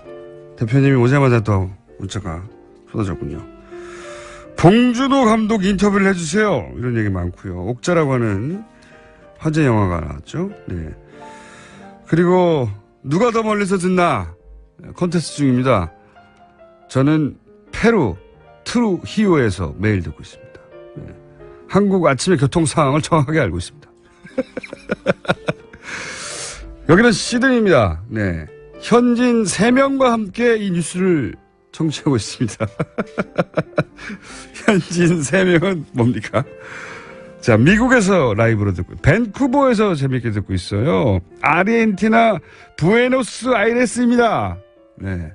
대표님이 오자마자 또 문자가 쏟아졌군요. 봉준호 감독 인터뷰를 해주세요. 이런 얘기 많고요. 옥자라고 하는 화제 영화가 나왔죠. 네. 그리고 누가 더 멀리서 듣나 콘테스트 중입니다. 저는 페루 트루히오에서 매일 듣고 있습니다. 네. 한국 아침의 교통 상황을 정확하게 알고 있습니다. 여기는 시드니입니다. 네. 현진 3명과 함께 이 뉴스를 청취하고 있습니다. 현진 3명은 뭡니까? 자, 미국에서 라이브로 듣고, 밴쿠버에서 재밌게 듣고 있어요. 아르헨티나 부에노스아이레스입니다. 네.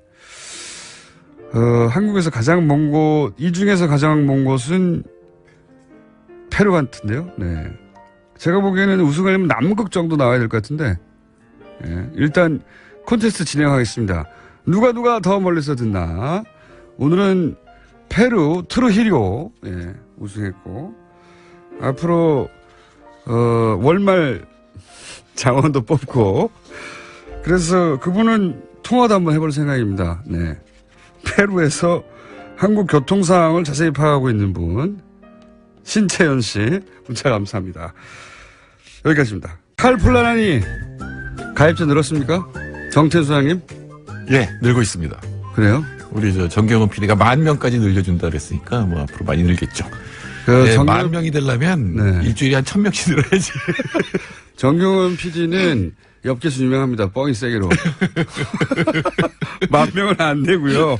한국에서 가장 먼 곳, 이 중에서 가장 먼 곳은 페루 같은데요. 네. 제가 보기에는 우승하려면 남극 정도 나와야 될 것 같은데, 네. 일단 콘테스트 진행하겠습니다. 누가 더 멀리서 듣나? 오늘은 페루 트루히리오 우승했고 앞으로 월말 장원도 뽑고 그래서 그분은 통화도 한번 해볼 생각입니다. 네. 페루에서 한국 교통 상황을 자세히 파악하고 있는 분 신채연 씨 문자 감사합니다. 여기까지입니다. 칼플라나니 가입자 늘었습니까? 정태수 소장님? 예, 늘고 있습니다. 그래요? 우리 정경훈 PD가 10,000명까지 늘려준다 그랬으니까 뭐 앞으로 많이 늘겠죠. 그 네, 10,000명이 되려면 네. 일주일에 한 1,000명씩 늘어야지. 정경훈 PD는 엽기에서 유명합니다. 뻥이 세게로. 10,000명은 안 되고요.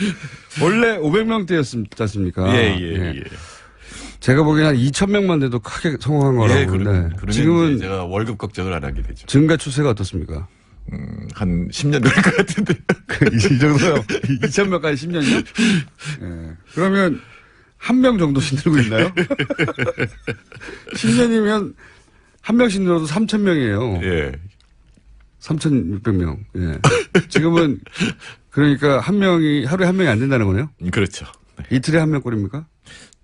원래 500명대였지 않습니까? 예. 제가 보기엔 한 2,000명만 돼도 크게 성공한 거라고 예, 보는데 그러면 지금은 제가 월급 걱정을 안 하게 되죠. 증가 추세가 어떻습니까? 한 10년 될 것 같은데. 이 정도요? 2,000명까지 10년이요? 예. 그러면 한 명 정도씩 늘고 있나요? 10년이면 한 명씩 늘어도 3,000명이에요. 예. 3,600명. 예. 지금은 그러니까 하루에 한 명이 안 된다는 거네요? 그렇죠. 네. 이틀에 한 명꼴입니까?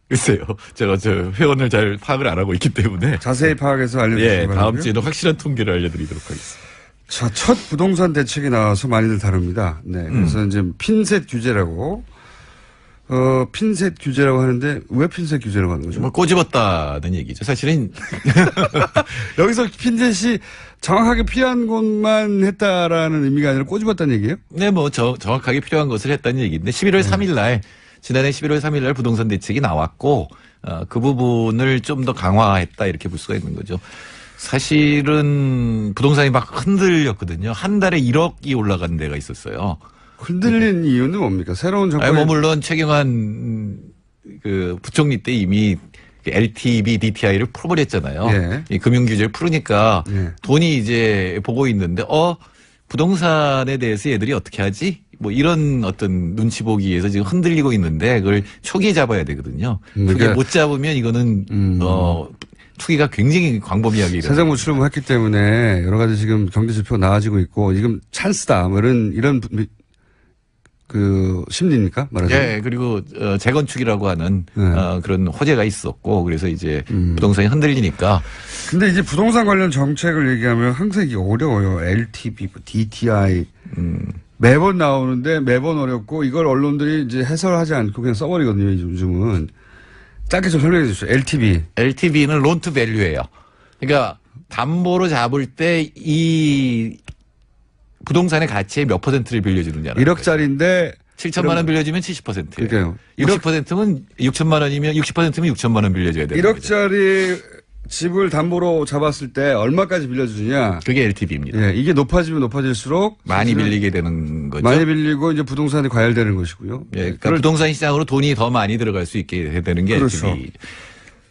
글쎄요. 제가 회원을 잘 파악을 안 하고 있기 때문에. 자세히 파악해서 알려주시기 예, 바라고요. 다음 주에는 확실한 통계를 알려드리도록 하겠습니다. 자, 첫 부동산 대책이 나와서 많이들 다룹니다. 네. 그래서 이제 핀셋 규제라고, 핀셋 규제라고 하는데 왜 핀셋 규제라고 하는 거죠? 뭐 꼬집었다는 얘기죠. 사실은 여기서 핀셋이 정확하게 필요한 곳만 했다라는 의미가 아니라 꼬집었다는 얘기예요? 네, 뭐 정확하게 필요한 것을 했다는 얘기인데 11월 3일 날 지난해 11월 3일 날 부동산 대책이 나왔고 그 부분을 좀 더 강화했다 이렇게 볼 수가 있는 거죠. 사실은 부동산이 막 흔들렸거든요. 한 달에 1억이 올라간 데가 있었어요. 흔들린 이유는 뭡니까? 새로운 정권이. 뭐 물론 최경환 그 부총리 때 이미 LTV, DTI를 풀어버렸잖아요. 예. 이 금융 규제를 풀으니까 예. 돈이 이제 보고 있는데 부동산에 대해서 얘들이 어떻게 하지? 뭐 이런 어떤 눈치 보기 위해서 지금 흔들리고 있는데 그걸 초기에 잡아야 되거든요. 그게 그러니까 못 잡으면 이거는 투기가 굉장히 광범위하게 일어나요. 세정부 출범을 했기 때문에 여러 가지 지금 경제 지표가 나아지고 있고 지금 찬스다 뭐 이런 그 심리입니까? 말하자면. 예, 그리고 재건축이라고 하는 네. 그런 호재가 있었고 그래서 이제 부동산이 흔들리니까 근데 이제 부동산 관련 정책을 얘기하면 항상 이게 어려워요. LTV, DTI 매번 나오는데 매번 어렵고 이걸 언론들이 이제 해설하지 않고 그냥 써버리거든요. 요즘은 짧게 좀 설명해 주십시오. LTV는 론 투 밸류예요. 그러니까 담보로 잡을 때 이 부동산의 가치의 몇 %를 빌려주느냐는 1억짜리인데 7천만 원 빌려주면 70%예요. 그러니까요. 60%면 6천만 원이면 60%면 6천만 원 빌려줘야 돼요. 1억짜리 집을 담보로 잡았을 때 얼마까지 빌려주느냐. 그게 LTV입니다. 예, 이게 높아지면 높아질수록 많이 빌리게 되는 거죠. 많이 빌리고 이제 부동산이 과열되는 것이고요. 예, 그러니까 부동산 시장으로 돈이 더 많이 들어갈 수 있게 되는 게 그렇죠. LTV.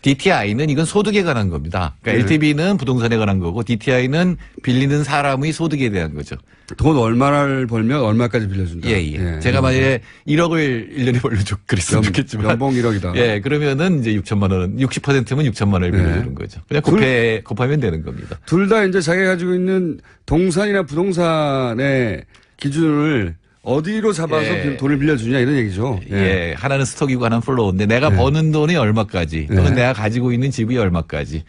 DTI는 이건 소득에 관한 겁니다. 그러니까 네. LTV는 부동산에 관한 거고 DTI는 빌리는 사람의 소득에 대한 거죠. 돈 얼마를 벌면 얼마까지 빌려준다. 예. 제가 만약에 1억을 1년에 벌려줘 그랬으면 좋겠지만. 연봉 1억이다. 예, 그러면은 이제 6천만 원, 60%면 6천만 원을 빌려주는 거죠. 그냥 곱하면 되는 겁니다. 둘 다 이제 자기가 가지고 있는 동산이나 부동산의 기준을 어디로 잡아서 예. 돈을 빌려주냐 이런 얘기죠. 예. 하나는 스톡이고 하나는 플로우인데 내가 버는 돈이 얼마까지 또는 내가 가지고 있는 집이 얼마까지.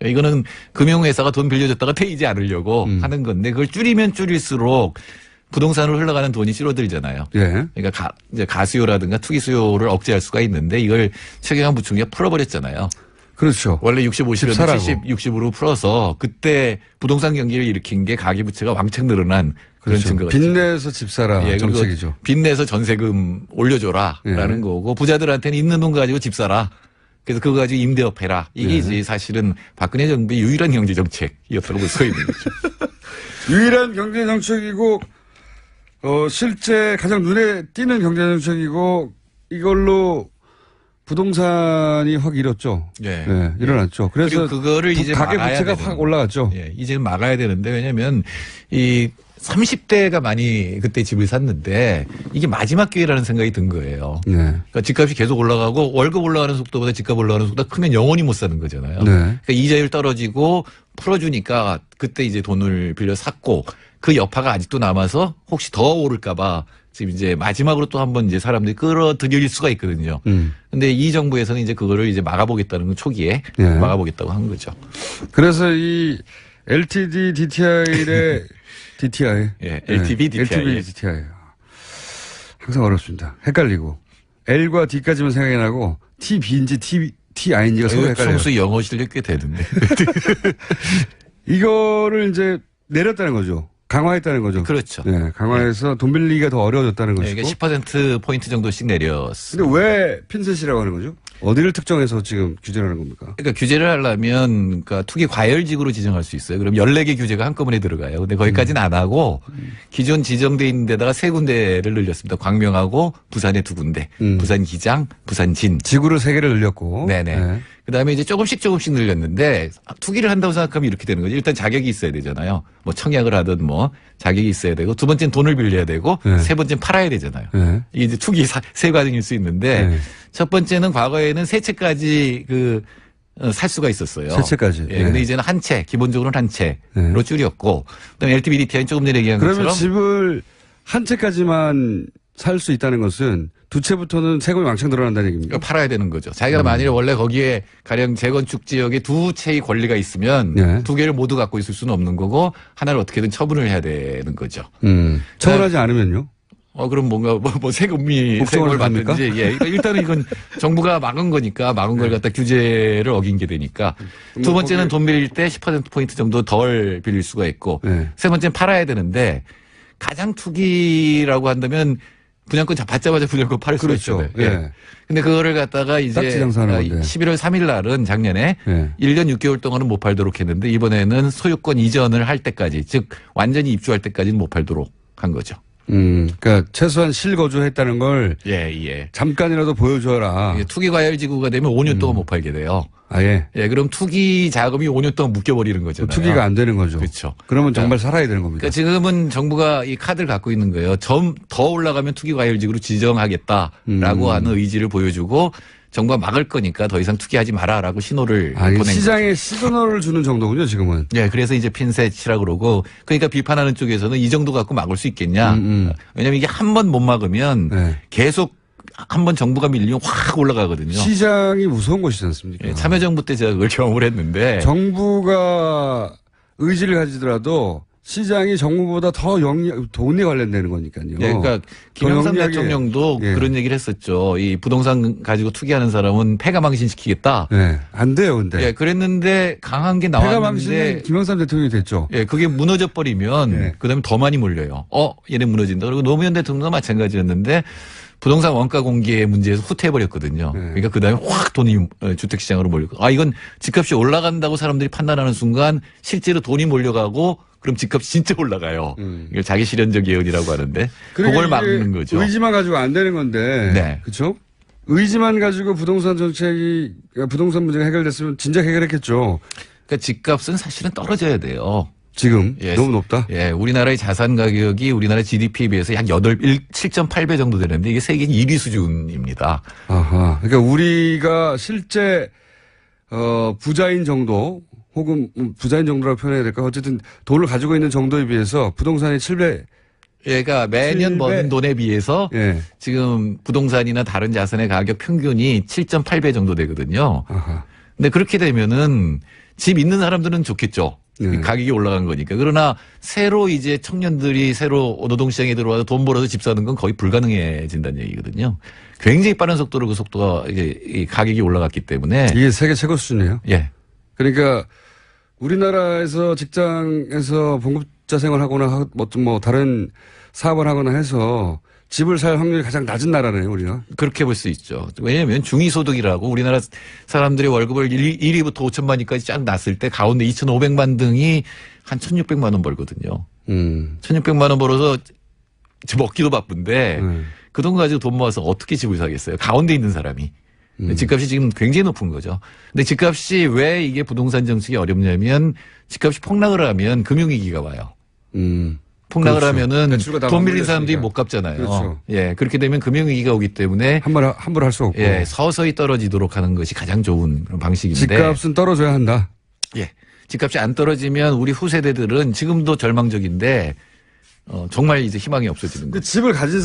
이거는 금융회사가 돈 빌려줬다가 태이지 않으려고 하는 건데 그걸 줄이면 줄일수록 부동산으로 흘러가는 돈이 줄어들잖아요. 예. 그러니까 이제 가수요라든가 투기 수요를 억제할 수가 있는데 이걸 최경환 부총리가 풀어버렸잖아요. 그렇죠. 원래 60, 50이었는데 집사라고. 70, 60으로 풀어서 그때 부동산 경기를 일으킨 게 가계부채가 왕창 늘어난 그런 그렇죠. 증거가 빚내서 집 사라 예, 그리고 정책이죠. 빚내서 전세금 올려줘라라는 예. 거고 부자들한테는 있는 돈 가지고 집 사라. 그래서 그거 가지고 임대업 해라. 이게 이제 사실은 박근혜 정부의 유일한 경제 정책이었다고 볼 수가 있는 거죠. 유일한 경제 정책이고 실제 가장 눈에 띄는 경제 정책이고 이걸로 부동산이 확 일었죠. 예. 네, 일어났죠. 그래서 그리고 그거를 이제 가계 막아야 부채가 되는 확 올라갔죠. 예, 이제는 막아야 되는데 왜냐하면 이 30대가 많이 그때 집을 샀는데 이게 마지막 기회라는 생각이 든 거예요. 네. 그러니까 집값이 계속 올라가고 월급 올라가는 속도보다 집값 올라가는 속도가 크면 영원히 못 사는 거잖아요. 네. 그러니까 이자율 떨어지고 풀어주니까 그때 이제 돈을 빌려 샀고 그 여파가 아직도 남아서 혹시 더 오를까봐 지금 이제 마지막으로 또 한 번 이제 사람들이 끌어들일 수가 있거든요. 근데 이 정부에서는 이제 그거를 이제 막아보겠다는 건 초기에 예. 막아보겠다고 한 거죠. 그래서 이 LTD DTI의 DTI. 예, LTV DTI. LTV DTI. 항상 어렵습니다. 헷갈리고. L과 D까지만 생각이 나고 TB인지 TI인지가 서로 헷갈려요. 평소 영어 실력 꽤 되던데. 이거를 이제 내렸다는 거죠. 강화했다는 거죠. 그렇죠. 네, 강화해서 돈 빌리기가 더 어려워졌다는 네, 것이고. 그러니까 10%포인트 정도씩 내렸습니다. 근데 왜 핀셋이라고 하는 거죠? 어디를 특정해서 지금 규제를 하는 겁니까? 그러니까 규제를 하려면 그러니까 투기 과열지구로 지정할 수 있어요. 그럼 14개 규제가 한꺼번에 들어가요. 근데 거기까지는 안 하고 기존 지정돼 있는 데다가 3군데를 늘렸습니다. 광명하고 부산에 2군데. 부산 기장, 부산 진. 지구를 3개를 늘렸고. 네네. 네. 그다음에 이제 조금씩 늘렸는데 투기를 한다고 생각하면 이렇게 되는 거죠. 일단 자격이 있어야 되잖아요. 뭐 청약을 하든 뭐 자격이 있어야 되고 두 번째는 돈을 빌려야 되고 네. 세 번째는 팔아야 되잖아요. 네. 이게 이제 투기 세 과정일 수 있는데 네. 첫 번째는 과거에는 세 채까지 살 수가 있었어요. 세 채까지. 예. 네. 근데 이제는 한 채, 기본적으로는 한 채로 네. 줄였고 그다음에 LTV DTI는 조금 전에 얘기한 그러면 것처럼 집을 한 채까지만 살 수 있다는 것은 두 채부터는 세금이 왕창 늘어난다는 얘기입니까? 이거 팔아야 되는 거죠. 자기가 만일에 원래 거기에 가령 재건축 지역에 두 채의 권리가 있으면 네. 두 개를 모두 갖고 있을 수는 없는 거고 하나를 어떻게든 처분을 해야 되는 거죠. 처분하지 않으면요? 그럼 뭔가 뭐 세금을 복종을 합니까? 받든지. 예. 그러니까 일단은 이건 정부가 막은 거니까 막은 걸 갖다 규제를 어긴 게 되니까 두 번째는 돈 빌릴 때 10%포인트 정도 덜 빌릴 수가 있고 네. 세 번째는 팔아야 되는데 가장 투기라고 한다면 분양권 받자마자 분양권 팔을 수가 그렇죠. 있잖아요. 예. 예. 근데 그거를 갖다가 이제 딱지 장사하는 건데. 11월 3일 날은 작년에 예. 1년 6개월 동안은 못 팔도록 했는데 이번에는 소유권 이전을 할 때까지 즉 완전히 입주할 때까지는 못 팔도록 한 거죠. 그러니까 최소한 실거주했다는 걸 예. 잠깐이라도 보여줘라. 이게 투기 과열 지구가 되면 5년 동안 못 팔게 돼요. 아예. 예, 그럼 투기 자금이 5년 동안 묶여버리는 거잖아요. 투기가 안 되는 거죠. 그렇죠. 그러면 정말 살아야 되는 겁니다. 그러니까 지금은 정부가 이 카드를 갖고 있는 거예요. 더 올라가면 투기 과열지구로 지정하겠다라고 하는 의지를 보여주고 정부가 막을 거니까 더 이상 투기하지 마라라고 신호를 아니, 보낸 시장에 시그널을 주는 정도군요, 지금은. 예, 그래서 이제 핀셋이라고 그러고 그러니까 비판하는 쪽에서는 이 정도 갖고 막을 수 있겠냐. 왜냐하면 이게 한 번 못 막으면 네. 계속 한 번 정부가 밀리면 확 올라가거든요. 시장이 무서운 것이지 않습니까? 예, 참여정부 때 제가 그걸 경험을 했는데 정부가 의지를 가지더라도 시장이 정부보다 더 돈에 관련되는 거니까요. 예, 그러니까 김영삼 영리하게- 대통령도 예. 그런 얘기를 했었죠. 이 부동산 가지고 투기하는 사람은 폐가망신시키겠다. 네, 안 돼요, 근데. 예, 그랬는데 강한 게 폐가망신은 나왔는데 김영삼 대통령이 됐죠. 예, 그게 무너져 버리면 예. 그다음에 더 많이 몰려요. 얘네 무너진다. 그리고 노무현 대통령도 마찬가지였는데 부동산 원가 공개 문제에서 후퇴해버렸거든요. 네. 그러니까 그다음에 확 돈이 주택시장으로 몰리고 이건 집값이 올라간다고 사람들이 판단하는 순간 실제로 돈이 몰려가고 그럼 집값이 진짜 올라가요. 이걸 자기 실현적 예언이라고 하는데 그러니까 그걸 막는 거죠. 의지만 가지고 안 되는 건데. 네. 그렇죠? 의지만 가지고 부동산 정책이 부동산 문제가 해결됐으면 진작 해결했겠죠. 그러니까 집값은 사실은 떨어져야 돼요. 지금 예. 너무 높다. 예, 우리나라의 자산 가격이 우리나라 GDP에 비해서 약 7.8배 정도 되는데 이게 세계 1위 수준입니다. 아하. 그러니까 우리가 실제 부자인 정도 혹은 부자인 정도라고 표현해야 될까? 어쨌든 돈을 가지고 있는 정도에 비해서 부동산이 7배. 그러니까 매년 7배? 버는 돈에 비해서 예. 지금 부동산이나 다른 자산의 가격 평균이 7.8배 정도 되거든요. 아하. 근데 그렇게 되면은 집 있는 사람들은 좋겠죠. 네. 가격이 올라간 거니까. 그러나 새로 이제 청년들이 새로 노동시장에 들어와서 돈 벌어서 집 사는 건 거의 불가능해진다는 얘기거든요. 굉장히 빠른 속도로 그 속도가 이제 이 가격이 올라갔기 때문에. 이게 세계 최고 수준이에요. 예. 그러니까 우리나라에서 직장에서 봉급자 생활하거나 뭐 다른 사업을 하거나 해서 집을 살 확률이 가장 낮은 나라네요, 우리가. 그렇게 볼 수 있죠. 왜냐하면 중위소득이라고 우리나라 사람들이 월급을 1위부터 5천만위까지 쫙 났을 때 가운데 2,500만 등이 한 1,600만 원 벌거든요. 1,600만 원 벌어서 집 먹기도 바쁜데 그 돈 가지고 돈 모아서 어떻게 집을 사겠어요? 가운데 있는 사람이. 집값이 지금 굉장히 높은 거죠. 근데 집값이 왜 이게 부동산 정책이 어렵냐면 집값이 폭락을 하면 금융위기가 와요. 폭락을 그렇죠. 하면은 대출과 다 돈 빌린 마무리됐으니까. 사람들이 못 갚잖아요. 그렇죠. 예, 그렇게 되면 금융위기가 오기 때문에 함부로 할 수 없고. 예, 서서히 떨어지도록 하는 것이 가장 좋은 그런 방식인데. 집값은 떨어져야 한다. 예. 집값이 안 떨어지면 우리 후세대들은 지금도 절망적인데 정말 이제 희망이 없어지는 근데 거죠. 집을 가진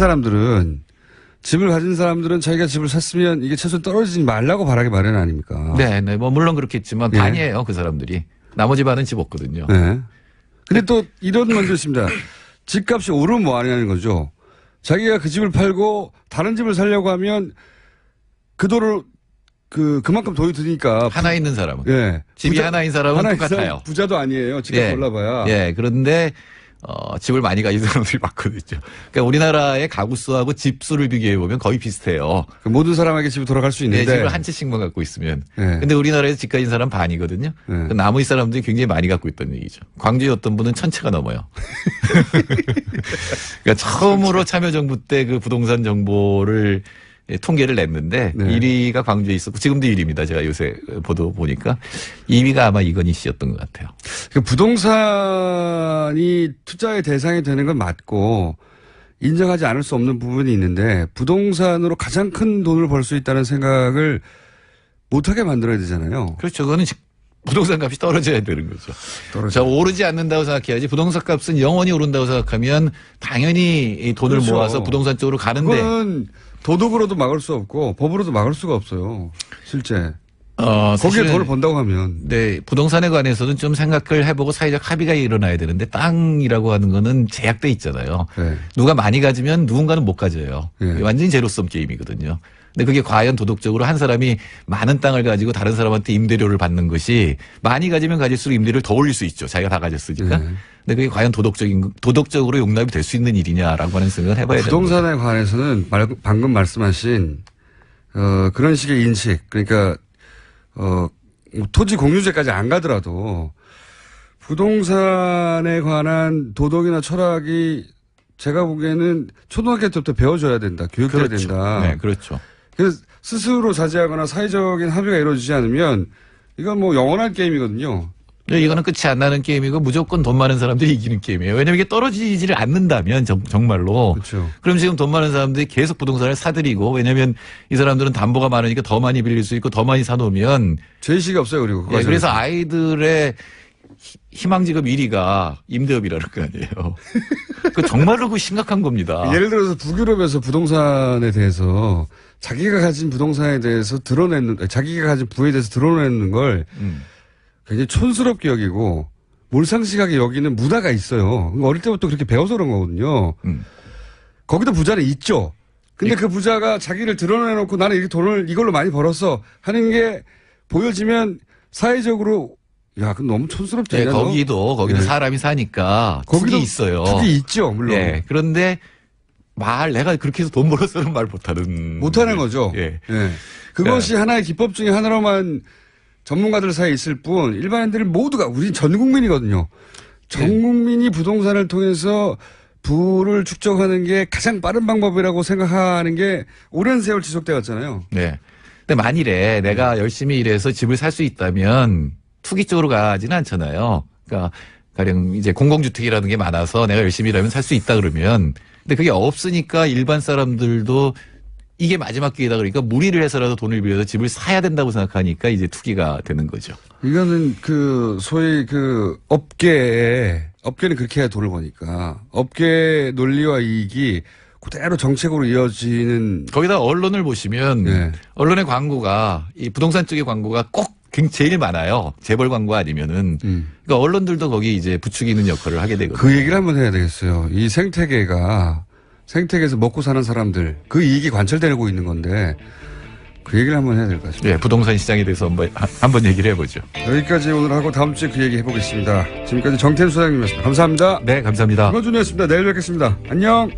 사람들은 자기가 집을 샀으면 이게 최소한 떨어지지 말라고 바라기 마련 아닙니까? 네, 네. 뭐 물론 그렇겠지만 예. 반이에요, 그 사람들이. 나머지 반은 집 없거든요. 네. 근데 또 이런 문제 있습니다. 집값이 오르면 뭐 하냐는 거죠. 자기가 그 집을 팔고 다른 집을 살려고 하면 그 돈을 그만큼 돈이 드니까. 하나 있는 사람은. 예. 집이 하나인 사람은 하나 똑같아요. 부자도 아니에요. 집값 예. 올라봐야. 예, 그런데 집을 많이 가진 사람들이 많거든요. 그러니까 우리나라의 가구 수하고 집 수를 비교해 보면 거의 비슷해요. 모든 사람에게 집이 돌아갈 수 있는데. 네, 집을 한 채씩만 갖고 있으면. 예. 근데 우리나라에서 집 가진 사람 반이거든요. 예. 그 나머지 사람들이 굉장히 많이 갖고 있다는 얘기죠. 광주에 어떤 분은 1000채가 넘어요. 그러니까 처음으로 참여정부 때 그 부동산 정보를 통계를 냈는데 네. 1위가 광주에 있었고 지금도 1위입니다. 제가 요새 보도 보니까 2위가 아마 이건희 씨였던 것 같아요. 그 부동산이 투자의 대상이 되는 건 맞고 인정하지 않을 수 없는 부분이 있는데 부동산으로 가장 큰 돈을 벌 수 있다는 생각을 못하게 만들어야 되잖아요. 그렇죠. 그거는 부동산 값이 떨어져야 되는 거죠. 자, 오르지 않는다고 생각해야지 부동산 값은 영원히 오른다고 생각하면 당연히 이 돈을 그렇죠. 모아서 부동산 쪽으로 가는데 그건 도덕으로도 막을 수 없고 법으로도 막을 수가 없어요. 실제. 거기에 사실은 돈을 번다고 하면. 네, 부동산에 관해서는 좀 생각을 해보고 사회적 합의가 일어나야 되는데 땅이라고 하는 거는 제약돼 있잖아요. 네. 누가 많이 가지면 누군가는 못 가져요. 네. 완전히 제로섬 게임이거든요. 근데 그게 과연 도덕적으로 한 사람이 많은 땅을 가지고 다른 사람한테 임대료를 받는 것이 많이 가지면 가질수록 임대료를 더 올릴 수 있죠. 자기가 다 가졌으니까. 네. 근데 그게 과연 도덕적으로 용납이 될 수 있는 일이냐라고 하는 생각을 해봐야 돼요. 부동산에 관해서는 방금 말씀하신 그런 식의 인식 그러니까 토지 공유제까지 안 가더라도 부동산에 관한 도덕이나 철학이 제가 보기에는 초등학교 때부터 배워줘야 된다. 교육해야 그렇죠. 된다. 네, 그렇죠. 그래서 스스로 자제하거나 사회적인 합의가 이루어지지 않으면 이건 뭐 영원한 게임이거든요. 이거는 끝이 안 나는 게임이고 무조건 돈 많은 사람들이 이기는 게임이에요. 왜냐면 이게 떨어지지를 않는다면 정말로. 그렇죠. 그럼 지금 돈 많은 사람들이 계속 부동산을 사들이고 왜냐면 이 사람들은 담보가 많으니까 더 많이 빌릴 수 있고 더 많이 사놓으면 죄의식이 없어요. 그리고 예, 그래서 아이들의 희망직업 1위가 임대업이라는 거 아니에요. 그 정말로 그 심각한 겁니다. 예를 들어서 북유럽에서 부동산에 대해서 자기가 가진 부동산에 대해서 자기가 가진 부에 대해서 드러내는 걸 굉장히 촌스럽게 여기고 몰상식하게 여기는 문화가 있어요. 어릴 때부터 그렇게 배워서 그런 거거든요. 거기도 부자는 있죠. 근데 그 부자가 자기를 드러내놓고 나는 이렇게 돈을 이걸로 많이 벌었어 하는 게 보여지면 사회적으로 야, 그건 너무 촌스럽지 네, 않냐? 거기도 네. 사람이 사니까 거기도 툭이 있어요. 툭이 있죠, 물론. 예, 그런데 내가 그렇게 해서 돈 벌었어는 말 못하는 거죠. 예. 예. 그것이 하나의 기법 중에 하나로만 전문가들 사이에 있을 뿐 일반인들 모두가 우리 전 국민이거든요. 전 국민이 부동산을 통해서 부를 축적하는 게 가장 빠른 방법이라고 생각하는 게 오랜 세월 지속돼 왔잖아요. 네. 근데 만일에 내가 열심히 일해서 집을 살 수 있다면 투기 쪽으로 가지는 않잖아요. 그러니까 가령 이제 공공주택이라는 게 많아서 내가 열심히 일하면 살 수 있다 그러면 근데 그게 없으니까 일반 사람들도 이게 마지막 기회다 그러니까 무리를 해서라도 돈을 빌려서 집을 사야 된다고 생각하니까 이제 투기가 되는 거죠. 이거는 소위 업계는 그렇게 해야 돈을 버니까 업계 논리와 이익이 그대로 정책으로 이어지는. 거기다 언론을 보시면 네. 언론의 광고가 이 부동산 쪽의 광고가 꼭 제일 많아요. 재벌 광고 아니면은. 그러니까 언론들도 거기 이제 부추기는 역할을 하게 되거든요. 그 얘기를 한번 해야 되겠어요. 이 생태계에서 먹고 사는 사람들 그 이익이 관철되고 있는 건데 그 얘기를 한번 해야 될 것 같습니다. 네, 부동산 시장에 대해서 한번 얘기를 해보죠. 여기까지 오늘 하고 다음 주에 그 얘기 해보겠습니다. 지금까지 정태수 소장님이었습니다. 감사합니다. 네, 감사합니다. 김어준이었습니다. 내일 뵙겠습니다. 안녕.